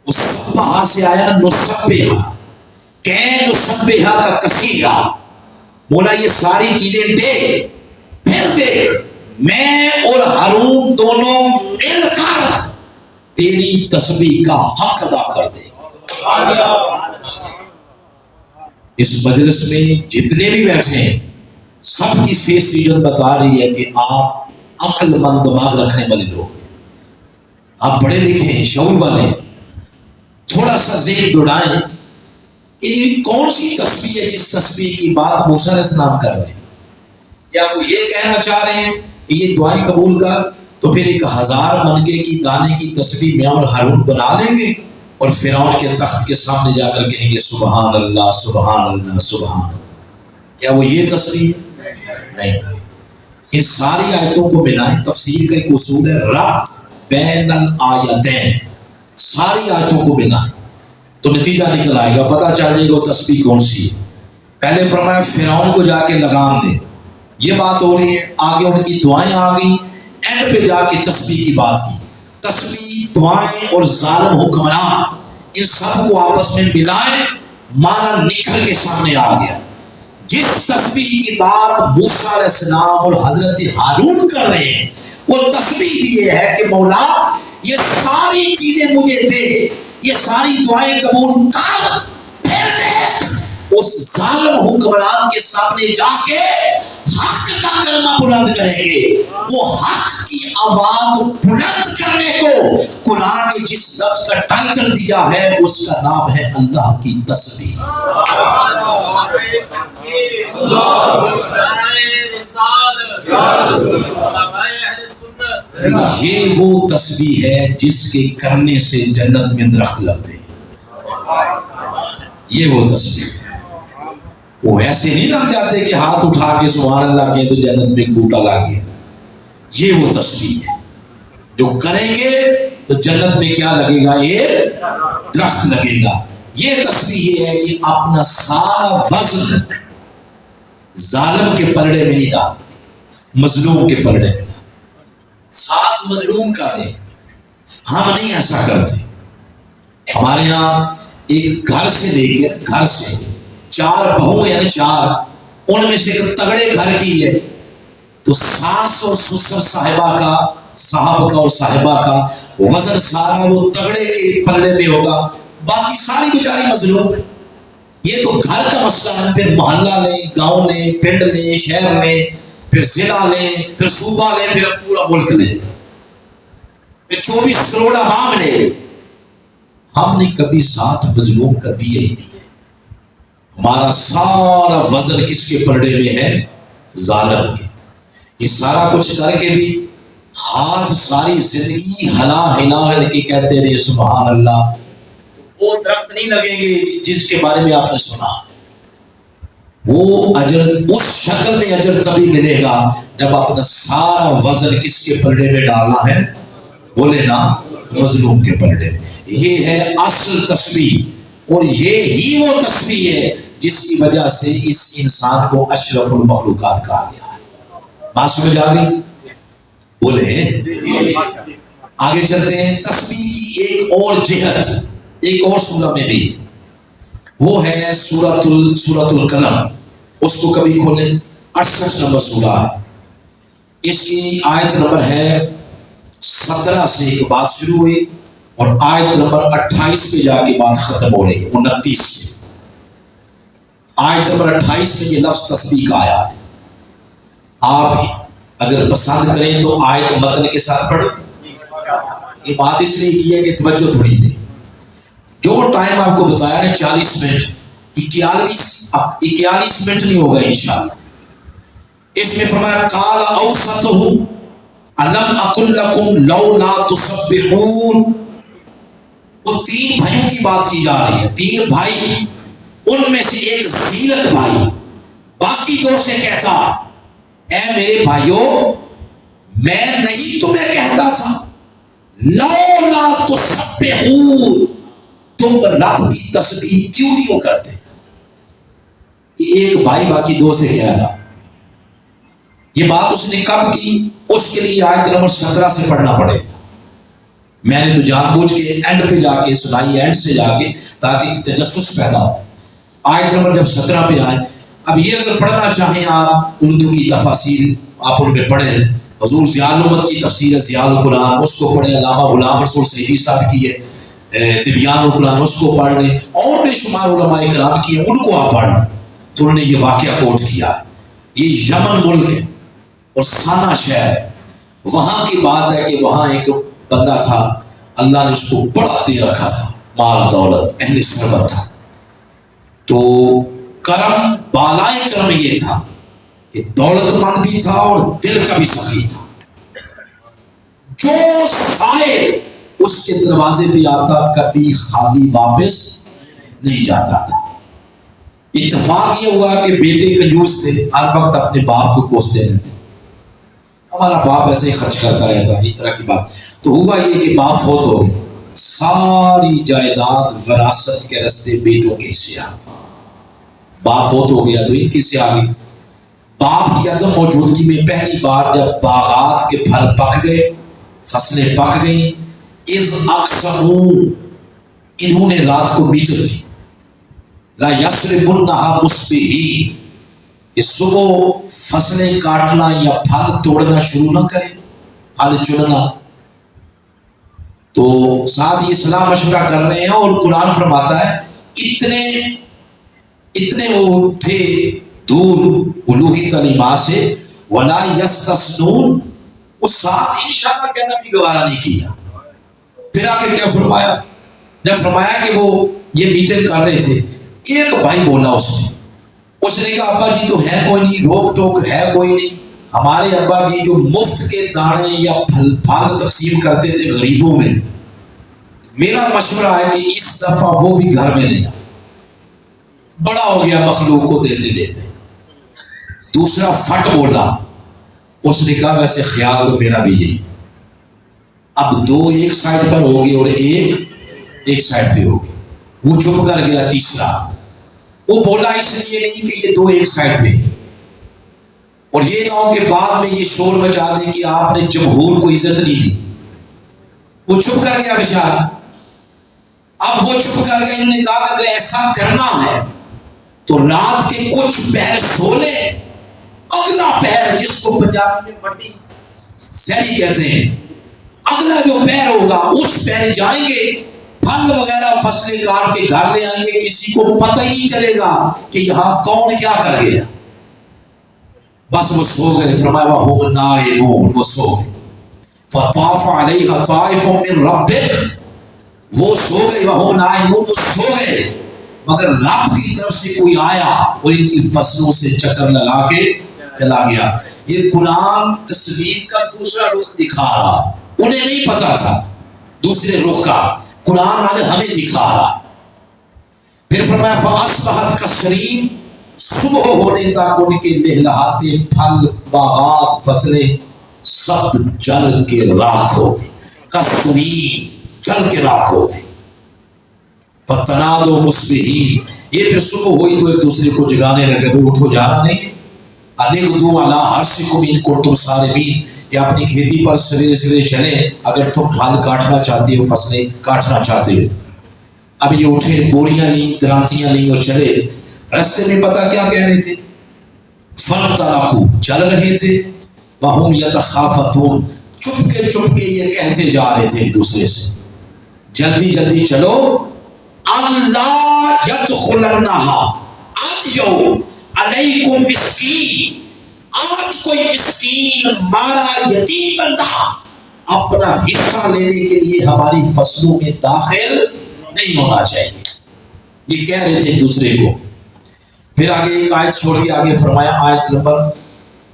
اس باہر سے آیا نا نسبحہ، کہ نسبحہ کا کثیرا، مولا یہ ساری چیزیں دے، پھر دیکھ میں اور ہارون دونوں مل کر تیری تسبیح کا حق ادا کر دیں۔ اس مجلس میں جتنے بھی بیٹھے ہیں سب کی فیس ریجن بتا رہی ہے کہ آپ عقل مند دماغ رکھنے والے لوگ ہیں، آپ پڑھے لکھے ہیں، شعور والے ہیں۔ تھوڑا سا ذہن دوڑائیں کہ کون سی تسبیح ہے جس تسبیح کی بات موسیٰ علیہ السلام کر رہے ہیں؟ یا وہ یہ کہنا چاہ رہے ہیں کہ یہ دعائیں قبول کر تو پھر 1000 منکے کی دانے کی تسبیح میں اور ہارون بنا لیں گے اور فرعون کے تخت کے سامنے جا کر کہیں گے سبحان اللہ سبحان اللہ سبحان اللہ؟ کیا وہ یہ تسبیح؟ نہیں۔ ان ساری آیتوں کو ملائیں. تفسیر کا ایک اصول ہے ربط بین الآیتین، ساری آیتوں کو ملائیں تو نتیجہ نکل آئے گا، پتہ چل جائے گا وہ تسبیح کون سی ہے. پہلے فرمایا فرعون کو جا کے لگام دے، یہ بات ہو رہی ہے. آگے ان کی دعائیں آ گئی، اینڈ پہ جا کے تسبیح کی بات کی. تسبیح، دعائیں اور ظالم حکمران ان سب کو آپس میں ملائیں، معنی نکھر کے سامنے آ گیا. جس تسبیح کی بات موسیٰ علیہ السلام اور حضرت ہارون کر رہے ہیں، وہ تسبیح یہ ہے کہ مولا یہ ساری چیزیں مجھے دے، یہ ساری دعائیں قبول کر، پھر دیکھ اس ظالم حکمران کے سامنے جا کے حق کا کلمہ بلند کریں گے. وہ حق کی آواز بلند کرنے کو قرآن نے جس لفظ کا ٹائٹل دیا ہے اس کا نام ہے اللہ کی تسبیح. یہ وہ تسبیح ہے جس کے کرنے سے جنت میں درخت لگتے ہیں. یہ وہ تسبیح ہے. وہ ایسے نہیں لگ جاتے کہ ہاتھ اٹھا کے سبحان اللہ کہیں تو جنت میں ایک بوٹا لگ گیا. یہ وہ تسبیح ہے جو کریں گے تو جنت میں کیا لگے گا؟ ایک درخت لگے گا. یہ تسبیح یہ ہے کہ اپنا سارا وزن ظالم کے پلڑے میں نہیں ڈال، مظلوم کے پلڑے میں ڈال، ساتھ مظلوم کا دے. ہم نہیں ایسا کرتے. ہمارے ہاں ایک گھر سے لے کے گھر سے 4 بہو یعنی 4، ان میں سے ایک تگڑے گھر کی ہے تو ساس اور سسر صاحبہ کا، صاحب کا اور صاحبہ کا وزن سارا وہ تگڑے کے پلڑے میں ہوگا، باقی ساری بیچاری مظلوم. یہ تو گھر کا مسئلہ ہے. پھر محلہ لیں، گاؤں لیں، پنڈ لیں، شہر لیں، پھر ضلع لیں، پھر صوبہ لیں، پھر پورا ملک لیں، پھر 24 کروڑ عوام لیں. ہم نے کبھی ساتھ مظلوم کا دیا ہی نہیں. ہمارا سارا وزن کس کے پلڑے میں ہے؟ ظالم کے. یہ سارا کچھ کر کے بھی ہاتھ ساری زندگی ہلا ہلا کے کہتے رہے سبحان اللہ. وہ درخت نہیں لگیں گے جس کے بارے میں آپ نے سنا. وہ اجر اس شکل میں اجر تبھی ملے گا جب اپنا سارا وزن کس کے پلڑے میں ڈالنا ہے؟ بولے نا، مظلوم کے پلڑے میں. یہ ہے اصل تسبیح، اور یہ ہی وہ تسبیح ہے جس کی وجہ سے اس انسان کو اشرف المخلوقات کہا گیا ہے. بات سمجھ آ گئی؟ بولے آگے چلتے ہیں. تسبیح کی ایک اور جہت ایک اور سورہ میں بھی، وہ ہے سورۃ القلم. اس کو کبھی کھولیں، 68 نمبر سورہ ہے. اس کی آیت نمبر ہے 17 سے ایک بات شروع ہوئی اور آیت نمبر 28 پہ جا کے بات ختم ہو رہی ہے. 29 سے آیت نمبر 28 میں یہ لفظ تسبیح کا آیا ہے. آپ اگر پسند کریں تو آیت متن کے ساتھ پڑھو. یہ بات اس لیے کی ہے کہ توجہ تھوڑی دیں. جو ٹائم آپ کو بتایا ہے 40 منٹ، 41 منٹ نہیں ہوگا انشاءاللہ. اس میں فرمایا قال اوسطہم الم اقل لکم لولا تسبحون. وہ 3 بھائیوں کی بات کی جا رہی ہے. 3 بھائی، ان میں سے ایک زیرک بھائی باقی 2 سے کہتا اے میرے بھائیوں، میں نہیں تمہیں کہتا تھا لولا تسبحون، تم رب کی تسبیح کیوں نہیں کرتے؟ ایک بھائی باقی 2 سے کہہ رہا. یہ بات اس نے کب کی؟ اس کے لیے آیت نمبر 17 سے پڑھنا پڑے. میں نے تو جان بوجھ کے اینڈ پہ جا کے سنائی، اینڈ سے جا کے، تاکہ تجسس پیدا ہو. آیت نمبر جب 17 پہ آئے، اب یہ اگر پڑھنا چاہیں آپ اردو کی تفاسیر آپ ان میں پڑھیں. حضور ضیاء الامت کی تفسیر ہے ضیاء القرآن، اس کو پڑھیں. علامہ غلام رسول سعیدی صاحب کی ہے تبیان القرآن، اس کو پڑھ لیں. اور بے شمار علماء کرام کی ہیں، ان کو آپ پڑھ لیں. تو انہوں نے یہ واقعہ کوٹ کیا ہے. یہ یمن ملک ہے اور سانا شہر ہے. وہاں کی بات ہے کہ وہاں ایک بندہ تھا، اللہ نے اس کو بڑا دے رکھا تھا، مال دولت، اہل ثروت تھا. تو کرم، بالائے کرم یہ تھا کہ دولت مند بھی تھا اور دل کا بھی سخی تھا. جو سائے اس کے دروازے پہ آتا کبھی خالی واپس نہیں جاتا تھا. اتفاق یہ ہوا کہ بیٹے کنجوس تھے، ہر وقت اپنے باپ کو کوستے رہتے. ہمارا باپ ایسے ہی خرچ کرتا رہتا ہے، اس طرح کی بات۔ تو ہوا یہ کہ باپ فوت ہو گئے، ساری جائیداد وراثت کے راستے بیٹوں کے حصے آ گئی۔ باپ فوت ہو گیا تو ان کے حصے آ گئی۔ باپ کی عدم موجودگی میں پہلی بار جب باغات کے پھل پک گئے، فصلیں پک گئیں، اذ اقسموا، انہوں نے رات کو میٹر کی، لا یسرمنھا مصبحین، کہ صبح فصلیں کاٹنا یا پھل توڑنا شروع نہ کریں، پھل چننا۔ تو ساتھ یہ صلاح مشورہ کر رہے ہیں، اور قرآن فرماتا ہے اتنے وہ تھے دور الوہی تعلیمات سے، ولا یستثنون، اس ساتھ انشاءاللہ کہنا بھی گوارا نہیں کیا۔ پھر آگے کیا فرمایا؟ جب فرمایا کہ وہ یہ میٹنگ کر رہے تھے، ایک بھائی بولا اس نے کہا ابا جی تو ہے کوئی نہیں، روک ٹوک ہے کوئی نہیں، ہمارے ابا جی جو مفت کے دانے یا پھل تقسیم کرتے تھے غریبوں میں، میرا مشورہ ہے کہ اس دفعہ وہ بھی گھر میں نہیں آئے، بڑا ہو گیا مخلوق کو دیتے دیتے۔ دوسرا فٹ بولا، اس نے کہا ویسے خیال تو میرا بھی یہی، اب دو ایک سائڈ پر ہو گئے اور ایک سائڈ پہ ہو گئے، وہ چپ کر گیا۔ تیسرا وہ بولا اس لیے نہیں کہ یہ دو ایک سائڈ پہ، اور یہ نہ ہو کہ بعد میں یہ شور مچا دیں کہ آپ نے جمہور کو عزت نہیں دی۔ وہ چپ کر گیا بیچارہ۔ اب وہ چپ کر گیا، انہوں نے کہا کہ اگر ایسا کرنا ہے تو رات کے کچھ پہر سو لیں، اگلا پہر جس کو پنجاب میں بڑی سیری کہتے ہیں، اگلا جو پہر ہوگا اس پہر جائیں گے، پھل وغیرہ فصلیں کاٹ کے گھر لے آئیں گے، کسی کو پتہ ہی نہیں چلے گا کہ یہاں کون کیا کر گیا۔ بس وہ سو گئے، فرمایا وَهُمْ نَائِمُونَ، وہ سو گئے۔ فَطَافَ عَلَيْهَا طَائِفٌ مِّن رَبِّكَ، وہ سو گئے، وَهُمْ نَائِمُونَ، وہ سو گئے، مگر رب کی طرف سے کوئی آیا اور ان کی فصلوں سے چکر لگا کے چلا گیا۔ یہ قرآن تصویر کا دوسرا رخ دکھا رہا، انہیں نہیں پتا تھا دوسرے رخ کا، قرآن آج ہمیں دکھا رہا۔ پھر فرمایا فَأَصْبَحَتْ كَالصَّرِيمِ، صبح ہونے تک ان کے لہلہاتے پھل باغات فصلیں سب جل کے راکھ ہو گئی، کالصریم، جل کے راکھ ہو گئی۔ فَتَنَادَوْا مُصْبِحِينَ، یہ پھر صبح ہوئی تو ایک دوسرے کو جگانے لگے، وہ اٹھو جانا نہیں، اَنِغْدُوا عَلَىٰ حَرْثِكُمْ إِن كُنتُمْ صَارِمِينَ، کہ اپنی کھیتی پر سویرے سویرے چلیں اگر تم پھل کاٹنا چاہتے ہو، فصلیں کاٹنا چاہتے ہو۔ اب یہ اٹھے، بوریاں لیں، درامتیاں لیں اور چلے۔ رستے میں پتہ کیا کہہ رہے تھے؟ فَانْطَلَقُوا، چل رہے تھے، وَهُمْ يَتَخَافَتُونَ، چپ کے یہ کہتے جا رہے تھے ایک دوسرے سے، جلدی جلدی چلو، اللہ يَدْخُلَنَّهَا، آج جو علیکم مسکین، آج کوئی مسکین مارا یتیم بندہ اپنا حصہ لینے کے لیے ہماری فصلوں میں داخل نہیں ہونا چاہیے، یہ کہہ رہے تھے ایک دوسرے کو۔ پھر آگے ایک آیت چھوڑ کے آگے فرمایا، آیت نمبر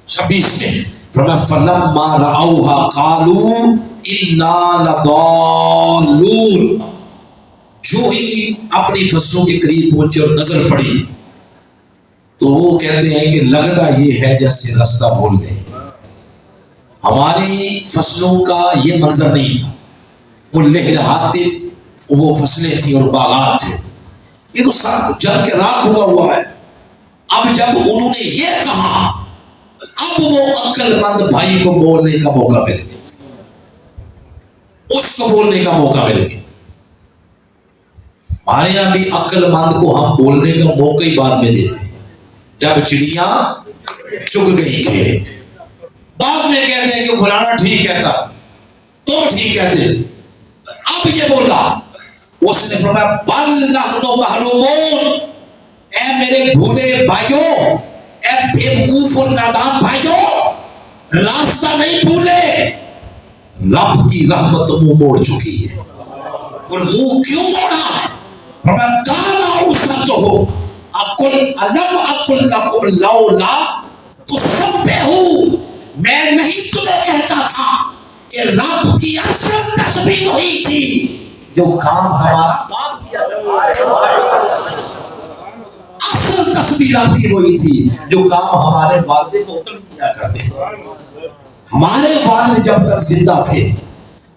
26 میں فرمایا فَلَمَّا رَأَوْهَا قَالُوا إِنَّا لَضَالُّونَ، جو ہی اپنی فصلوں کے قریب پہنچے اور نظر پڑی تو وہ کہتے ہیں کہ لگتا یہ ہے جیسے راستہ بھول گئے، ہماری فصلوں کا یہ منظر نہیں تھا، وہ لہلہاتے وہ فصلیں تھیں اور باغات تھے، یہ تو سب جل کے راکھ ہوا ہے۔ اب جب انہوں نے یہ کہا، اب وہ عقل مند بھائی کو بولنے کا موقع مل گیا، اس کو بولنے کا موقع مل گیا۔ ہمارے یہاں بھی عقل مند کو ہم بولنے کا موقع ہی بعد میں دیتے ہیں، جب چڑیاں چگ گئی کھیت، بعد میں کہتے ہیں کہ فلانا ٹھیک کہتا تھا، تم ٹھیک کہتے تھے۔ اب یہ بولا، اس نے فرمایا بل نحن محرومون، اے میرے بھولے بھائیوں، اے بیوقوف اور نادان بھائیوں، راستہ نہیں بھولے، رب کی رحمت منہ موڑ چکی ہے، اور منہ کیوں موڑا ہے؟ فرمایا کالا اوسطہو اقل علم اقل لکم لولا تسبحوا، میں نہیں تمہیں کہتا تھا کہ رب کی اصل تسبیح ہوئی تھی، جو کام ہمارا اصل تسبیح رب کی ہوئی تھی، جو کام ہمارے والد محترم کیا کرتے تھے۔ ہمارے والد جب تک زندہ تھے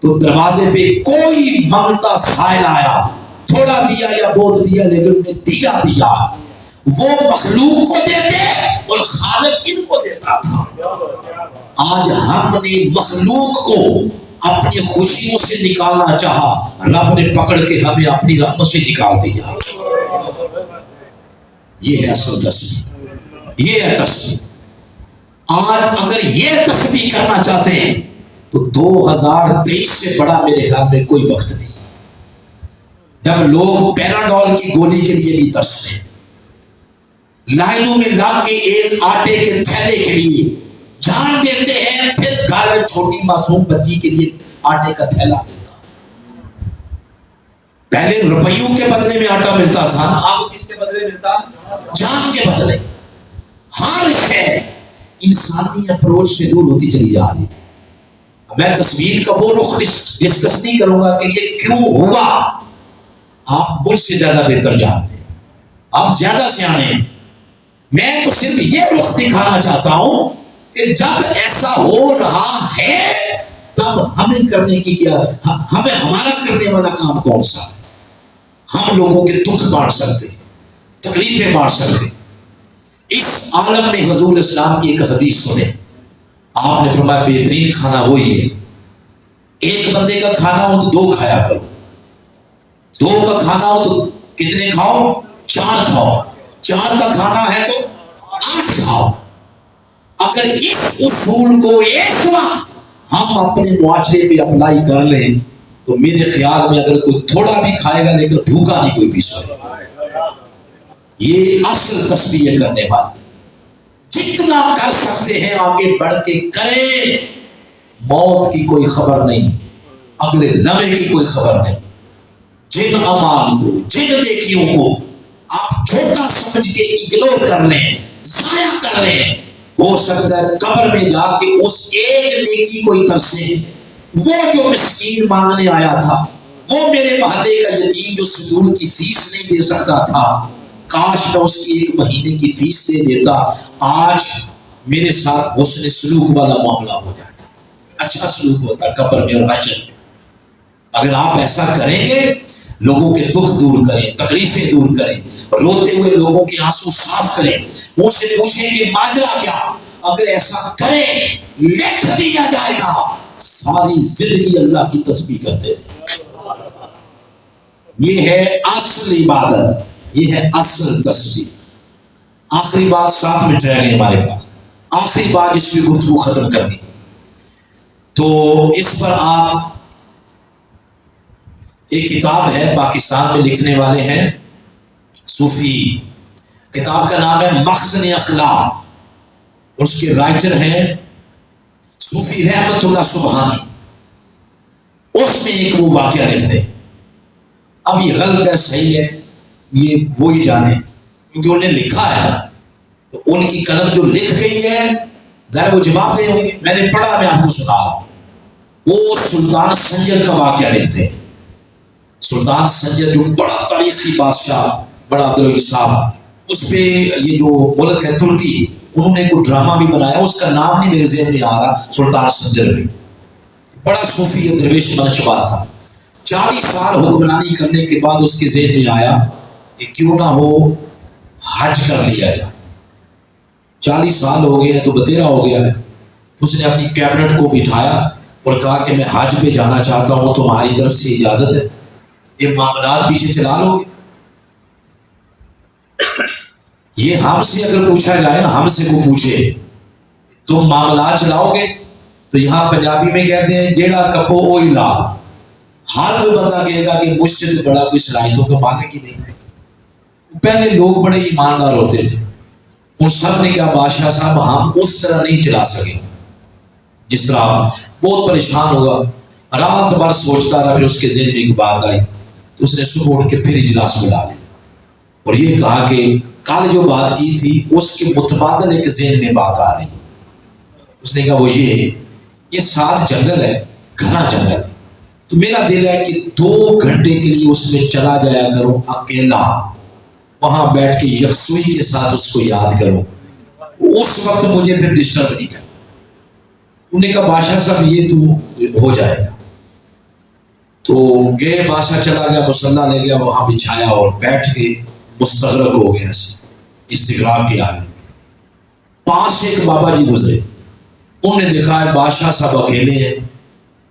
تو دروازے پہ کوئی منگتا سائل آیا، تھوڑا دیا یا بہت دیا، لیکن انہیں دیا وہ مخلوق کو دیتے اور خالق ان کو دیتا تھا۔ آج ہم نے مخلوق کو اپنی خوشیوں سے نکالنا چاہا، رب نے پکڑ کے ہمیں اپنی رحمت سے نکال دیا۔ یہ ہے اصل تسبیح، یہ ہے تسبیح۔ آج اگر یہ تسبیح کرنا چاہتے ہیں تو 2023 سے بڑا میرے خیال میں کوئی وقت نہیں، جب لوگ پیناڈول کی گولی کے لیے بھی ترستے، لائنوں میں لگ کے ایک آٹے کے تھیلے کے لیے جان دیتے ہیں، پھر گھر میں چھوٹی معصوم بچی کے لیے آٹے کا تھیلا ملتا۔ پہلے روپیوں کے بدلے میں آٹا ملتا تھا، اب کس کے بدلے ملتا؟ جان کے بدلے۔ ہر شے انسانی اپروچ سے دور ہوتی چلی جا رہی ہے۔ میں تصویر کا وہ رخ ڈسکس نہیں کروں گا کہ یہ کیوں ہوا، آپ مجھ سے زیادہ بہتر جانتے ہیں، آپ زیادہ سیانے ہیں۔ میں تو صرف یہ رخ دکھانا چاہتا ہوں کہ جب ایسا ہو رہا ہے تب ہمیں کرنے کی کیا، ہمیں ہمارا کرنے والا کام کون سا ہے؟ ہم لوگوں کے دکھ بانٹ سکتے، تکلیفیں بانٹ سکتے۔ اس عالم میں حضور اسلام کی ایک حدیث سنے، آپ نے فرمایا بہترین کھانا وہی ہے، ایک بندے کا کھانا ہو تو 2 کھایا کرو، 2 کا کھانا ہو تو کتنے کھاؤ؟ 4 کھاؤ، 4 کا کھانا ہے تو 8 کھاؤ۔ اگر اس اصول کو ایک وقت ہم اپنے معاشرے پہ اپلائی کر لیں تو میرے خیال میں اگر کوئی تھوڑا بھی کھائے گا لیکن بھوکا نہیں کوئی بھی سوئے۔ یہ اصل تسبیح کرنے والی، جتنا کر سکتے ہیں آگے بڑھ کے کریں۔ موت کی کوئی خبر نہیں، اگلے لمحے کی کوئی خبر نہیں۔ جن اعمال کو، جن نیکیوں کو آپ چھوٹا سمجھ کے اگنور کر رہے ہیں، ضائع کر رہے ہیں، ہو سکتا ہے قبر میں جا کے اس ایک نیکی کو ہی ترسیں۔ وہ جو مسکین مانگنے آیا تھا، وہ میرے محلے کا یتیم جو سکول کی فیس نہیں دے سکتا تھا، کاش میں اس کی 1 مہینے کی فیس دے دیتا، آج میرے ساتھ حسن سلوک والا معاملہ ہو جاتا، اچھا سلوک ہوتا قبر میں اور حشر میں۔ اگر آپ ایسا کریں گے، لوگوں کے دکھ دور کریں، تکلیفیں دور کریں، روتے ہوئے لوگوں کے آنسو صاف کریں، ان سے پوچھیں کہ ماجرا کیا، اگر ایسا کریں لکھ دیا جائے گا ساری زندگی اللہ کی تسبیح کرتے رہے۔ یہ ہے اصل عبادت، یہ ہے اصل تسبیح۔ آخری بات، 7 منٹ رہ گئے ہمارے پاس، آخری بات جس پہ گفتگو ختم کرنی تو اس پر آپ، ایک کتاب ہے پاکستان میں لکھنے والے ہیں صوفی، کتاب کا نام ہے مخزن اخلاق، اس کے رائٹر ہیں صوفی رحمت اللہ سبحانی۔ اس میں ایک وہ واقعہ لکھتے ہیں، اب یہ غلط ہے صحیح ہے یہ وہی جانے، کیونکہ انہوں نے لکھا ہے تو ان کی قلم جو لکھ گئی ہے ذرا وہ جواب دے ہوں گے، میں نے پڑھا، میں آپ کو سنا۔ وہ سلطان سنجر کا واقعہ لکھتے ہیں۔ سلطان سنجر جو بڑا تاریخی بادشاہ، بڑا عدل و انصاف، اس پہ یہ جو ملک ہے ترکی، انہوں نے کوئی ڈرامہ بھی بنایا، اس کا نام نہیں میرے ذہن میں آ رہا، سلطان سنجر بھی بڑا صوفی درویش منشوار تھا۔ 40 سال حکمرانی کرنے کے بعد اس کے ذہن میں آیا کہ کیوں نہ ہو حج کر لیا جائے۔ 40 سال ہو گئے ہیں تو بتیرا ہو گیا ہے، اس نے اپنی کیبنٹ کو بٹھایا اور کہا کہ میں حج پہ جانا چاہتا ہوں، تمہاری طرف سے اجازت ہے، یہ معاملات پیچھے چلا لو گے؟ یہ ہم سے اگر پوچھا جائے نا، ہم سے کو پوچھے تم معاملات چلاؤ گے، تو یہاں پنجابی میں کہتے ہیں جیڑا کپو اوہی لال۔ ہر کوئی بندہ کہے گا کہ مجھ سے تو بڑا کوئی صلاحیتوں کا مالک ہی نہیں۔ پہلے لوگ بڑے ایماندار ہوتے تھے، ان سب نے کہا بادشاہ صاحب ہم اس طرح نہیں چلا سکے جس طرح آپ، بہت پریشان ہوگا، رات بھر سوچتا رہا، پھر اس کے ذہن میں ایک بات آئی تو اس نے صبح اٹھ کے پھر اجلاس بلا لیا اور یہ کہا کہ کل جو بات کی تھی اس کے متبادل ایک ذہن میں بات آ رہی ہے۔ اس نے کہا وہ یہ 7 جنگل ہے، گھنا جنگل، تو میرا دل ہے کہ 2 گھنٹے کے لیے اس میں چلا جایا کرو اکیلا، وہاں بیٹھ کے یکسوئی کے ساتھ اس کو یاد کرو، اس وقت مجھے پھر ڈسٹرب نہیں کرنا۔ انہوں نے کہا بادشاہ صاحب یہ تو ہو جائے گا. تو گئے، بادشاہ چلا گیا، مصلی لے گیا، وہاں بچھایا اور بیٹھ کے مستغرق ہو گیا استغراق کے آگے. پاس سے ایک بابا جی گزرے، انہوں نے دیکھا ہے بادشاہ صاحب اکیلے ہیں.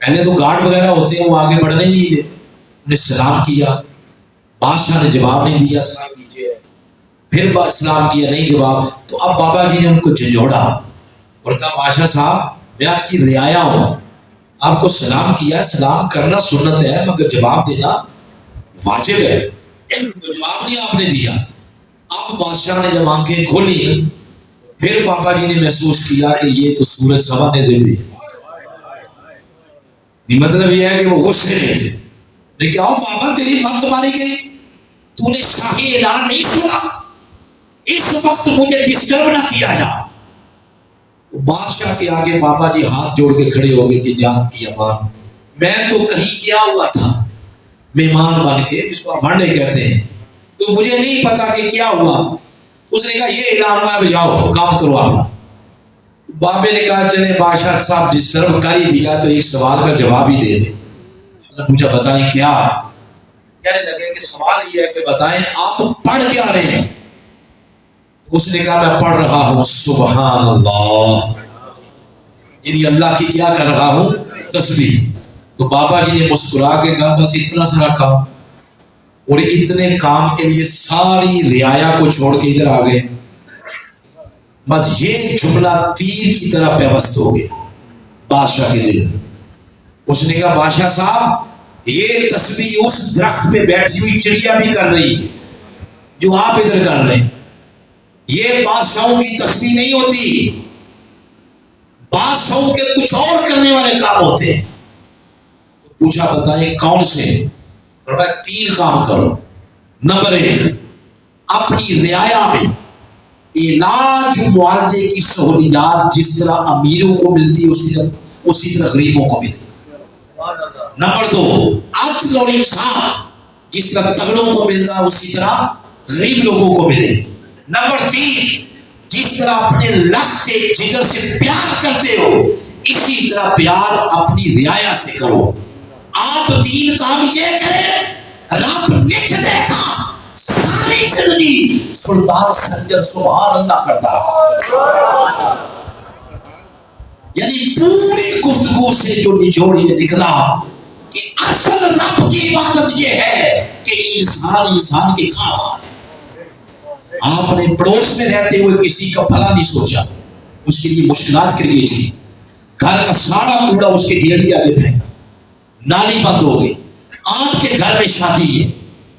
پہلے تو گارڈ وغیرہ ہوتے ہیں، وہ آگے بڑھنے ہی نہیں دے. انہوں نے سلام کیا، بادشاہ نے جواب نہیں دیا. پھر سلام کیا، نہیں جواب. تو اب بابا جی نے ان کو جھنجھوڑا اور کہا بادشاہ صاحب میں آپ کی رعایا ہوں، آپ کو سلام کیا، سلام کرنا سنت ہے مگر جواب دینا واجب ہے. تو جواب نہیں آپ نے دیا. اب بادشاہ نے جب آنکھیں کھولی پھر بابا جی نے محسوس کیا کہ یہ تو سورج سبا نے دے دی. مطلب یہ ہے کہ وہ غصے میں تھے. لیکن کہا بابا تیری مت ماری گئی، تو نے شاہی اعلان نہیں سنا، اس وقت مجھے ڈسٹرب نہ کیا جا. بادشاہ کے آگے بابا جی ہاتھ جوڑ کے کھڑے ہو گئے کہ جان کی امان، میں تو کہیں گیا ہوا تھا مہمان بن کے، جس کو وانڈے کہتے ہیں، تو مجھے نہیں پتا کہ کیا ہوا. اس نے کہا یہ اعلان ہوا ہے، جاؤ کام کرو اپنا. بابے نے کہا چلے بادشاہ صاحب ڈسٹرب کر ہی دیا تو ایک سوال کا جواب ہی دے دے. اس نے پوچھا بتائیں کیا؟ کہنے لگے کہ سوال یہ ہے کہ بتائیں آپ پڑھ کیا رہے ہیں؟ اس نے کہا میں پڑھ رہا ہوں سبحان اللہ، یعنی اللہ کی کیا کر رہا ہوں؟ تسبیح. تو بابا جی نے مسکرا کے کہا بس اتنا سارا کام، اور اتنے کام کے لیے ساری رعایا کو چھوڑ کے ادھر آ گئے. بس یہ جملہ تیر کی طرح پیوست ہو گیا بادشاہ کے دل میں. اس نے کہا بادشاہ صاحب یہ تسبیح اس درخت پہ بیٹھی ہوئی چڑیا بھی کر رہی ہے جو آپ ادھر کر رہے ہیں. یہ بادشاہوں کی تسبیح نہیں ہوتی، بادشاہوں کے کچھ اور کرنے والے کام ہوتے ہیں. پوچھا بتائیں کون سے؟ فرمایا 3 کام کرو. نمبر 1 اپنی رعایا میں علاج معالجے کی سہولیات جس طرح امیروں کو ملتی ہے اسی طرح غریبوں کو ملتی. نمبر 2 عدل اور انصاف جس طرح تگڑوں کو ملتا ہے اسی طرح غریب لوگوں کو ملے. نمبر 3 جس طرح اپنے لخت جگر سے پیار کرتے ہو اسی طرح پیار اپنی رعایا سے کرو. آپ 3 کام یہ کریں، رب لکھ دے گا ساری زندگی سلطان سنجر سبحان اللہ کرتا. یعنی پوری گفتگو سے جو نچوڑ یہ نکلا کہ اصل رب کی عبادت یہ ہے کہ انسان کے کام آئے. آپ نے پڑوس میں رہتے ہوئے کسی کا بھلا نہیں سوچا، اس کے لیے مشکلات کریٹ کی، گھر کا سارا کوڑا اس کے گیٹ کے آگے پھینکا، نالی بند ہو گئی. آپ کے گھر میں شادی ہے،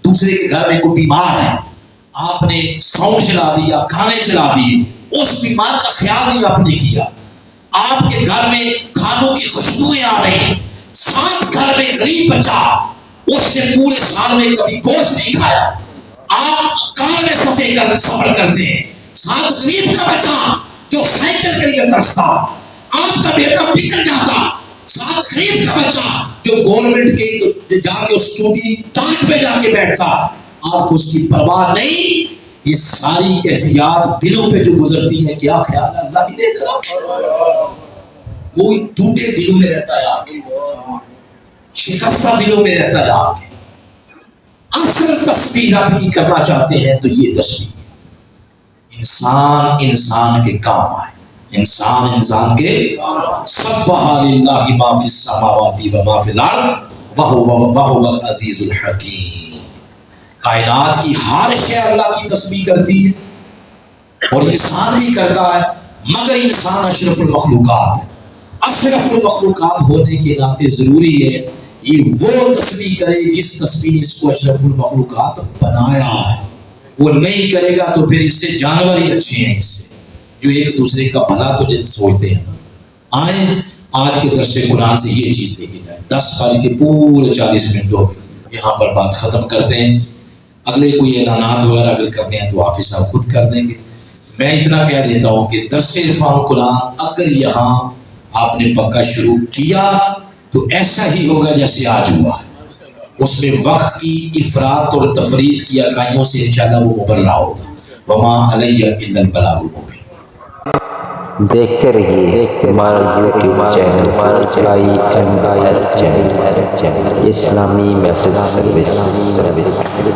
دوسرے کے گھر میں کوئی بیمار ہے، آپ نے ساؤنڈ چلا دیا، گانے چلا دیے، اس بیمار کا خیال نہیں آپ نے کیا. آپ کے گھر میں کھانوں کی خوشبوئیں آ رہی ہیں، ساتھ گھر میں غریب بچہ اس نے پورے سال میں کبھی گوشت نہیں کھایا، آپ کار میں سفر کرتے ہیں، ساتھ غریب کا بچہ جو سائیکل کے لیے ترستا، آپ کا بیٹا بگڑ جاتا، ساتھ غریب کا بچہ جو گورنمنٹ کے جا کے اس ٹوٹی ٹانٹ پہ جا کے بیٹھتا، آپ کو اس کی پرواہ نہیں. یہ ساری کیفیات دلوں پہ جو گزرتی ہے کیا خیال ہے اللہ بھی دیکھ رہا. وہ ٹوٹے دلوں میں رہتا ہے آگے، شکستہ دلوں میں رہتا ہے آگے. اصل تسبیح رب کی کرنا چاہتے ہیں تو یہ تسبیح انسان کے کام آئے. انسان کے سبح للہ ما فی السماوات و ما فی الارض وہو العزیز الحکیم. کائنات کی ہر شے اللہ کی تسبیح کرتی ہے اور انسان بھی کرتا ہے، مگر انسان اشرف المخلوقات ہے. اشرف المخلوقات ہونے کے ناطے ضروری ہے یہ وہ تسبیح کرے جس تسبیح نے اس کو اشرف المخلوقات بنایا ہے. وہ نہیں کرے گا تو پھر اس سے جانور ہی اچھے ہیں، اس سے جو ایک دوسرے کا بھلا تو سوچتے ہیں. آئیں آج کے درس قرآن سے یہ چیز لے کے جائیں. 10 سال کے پورے 40 منٹ ہو گئے، یہاں پر بات ختم کرتے ہیں. اگلے کوئی اعلانات وغیرہ اگر کرنے ہیں تو حافظ صاحب خود کر دیں گے. میں اتنا کہہ دیتا ہوں کہ درس عرفان قرآن اگر یہاں آپ نے پکا شروع کیا تو ایسا ہی ہوگا جیسے آج ہوا ہے. اس میں وقت کی افراط اور تفریط کی اکائیوں سے انشاءاللہ وہ مبرہ ہوگا. وما علیہ الا البلاغ المبین. دیکھتے رہیے ہمارا یوٹیوب چینل IMS چینل اسلامی میسج سروس۔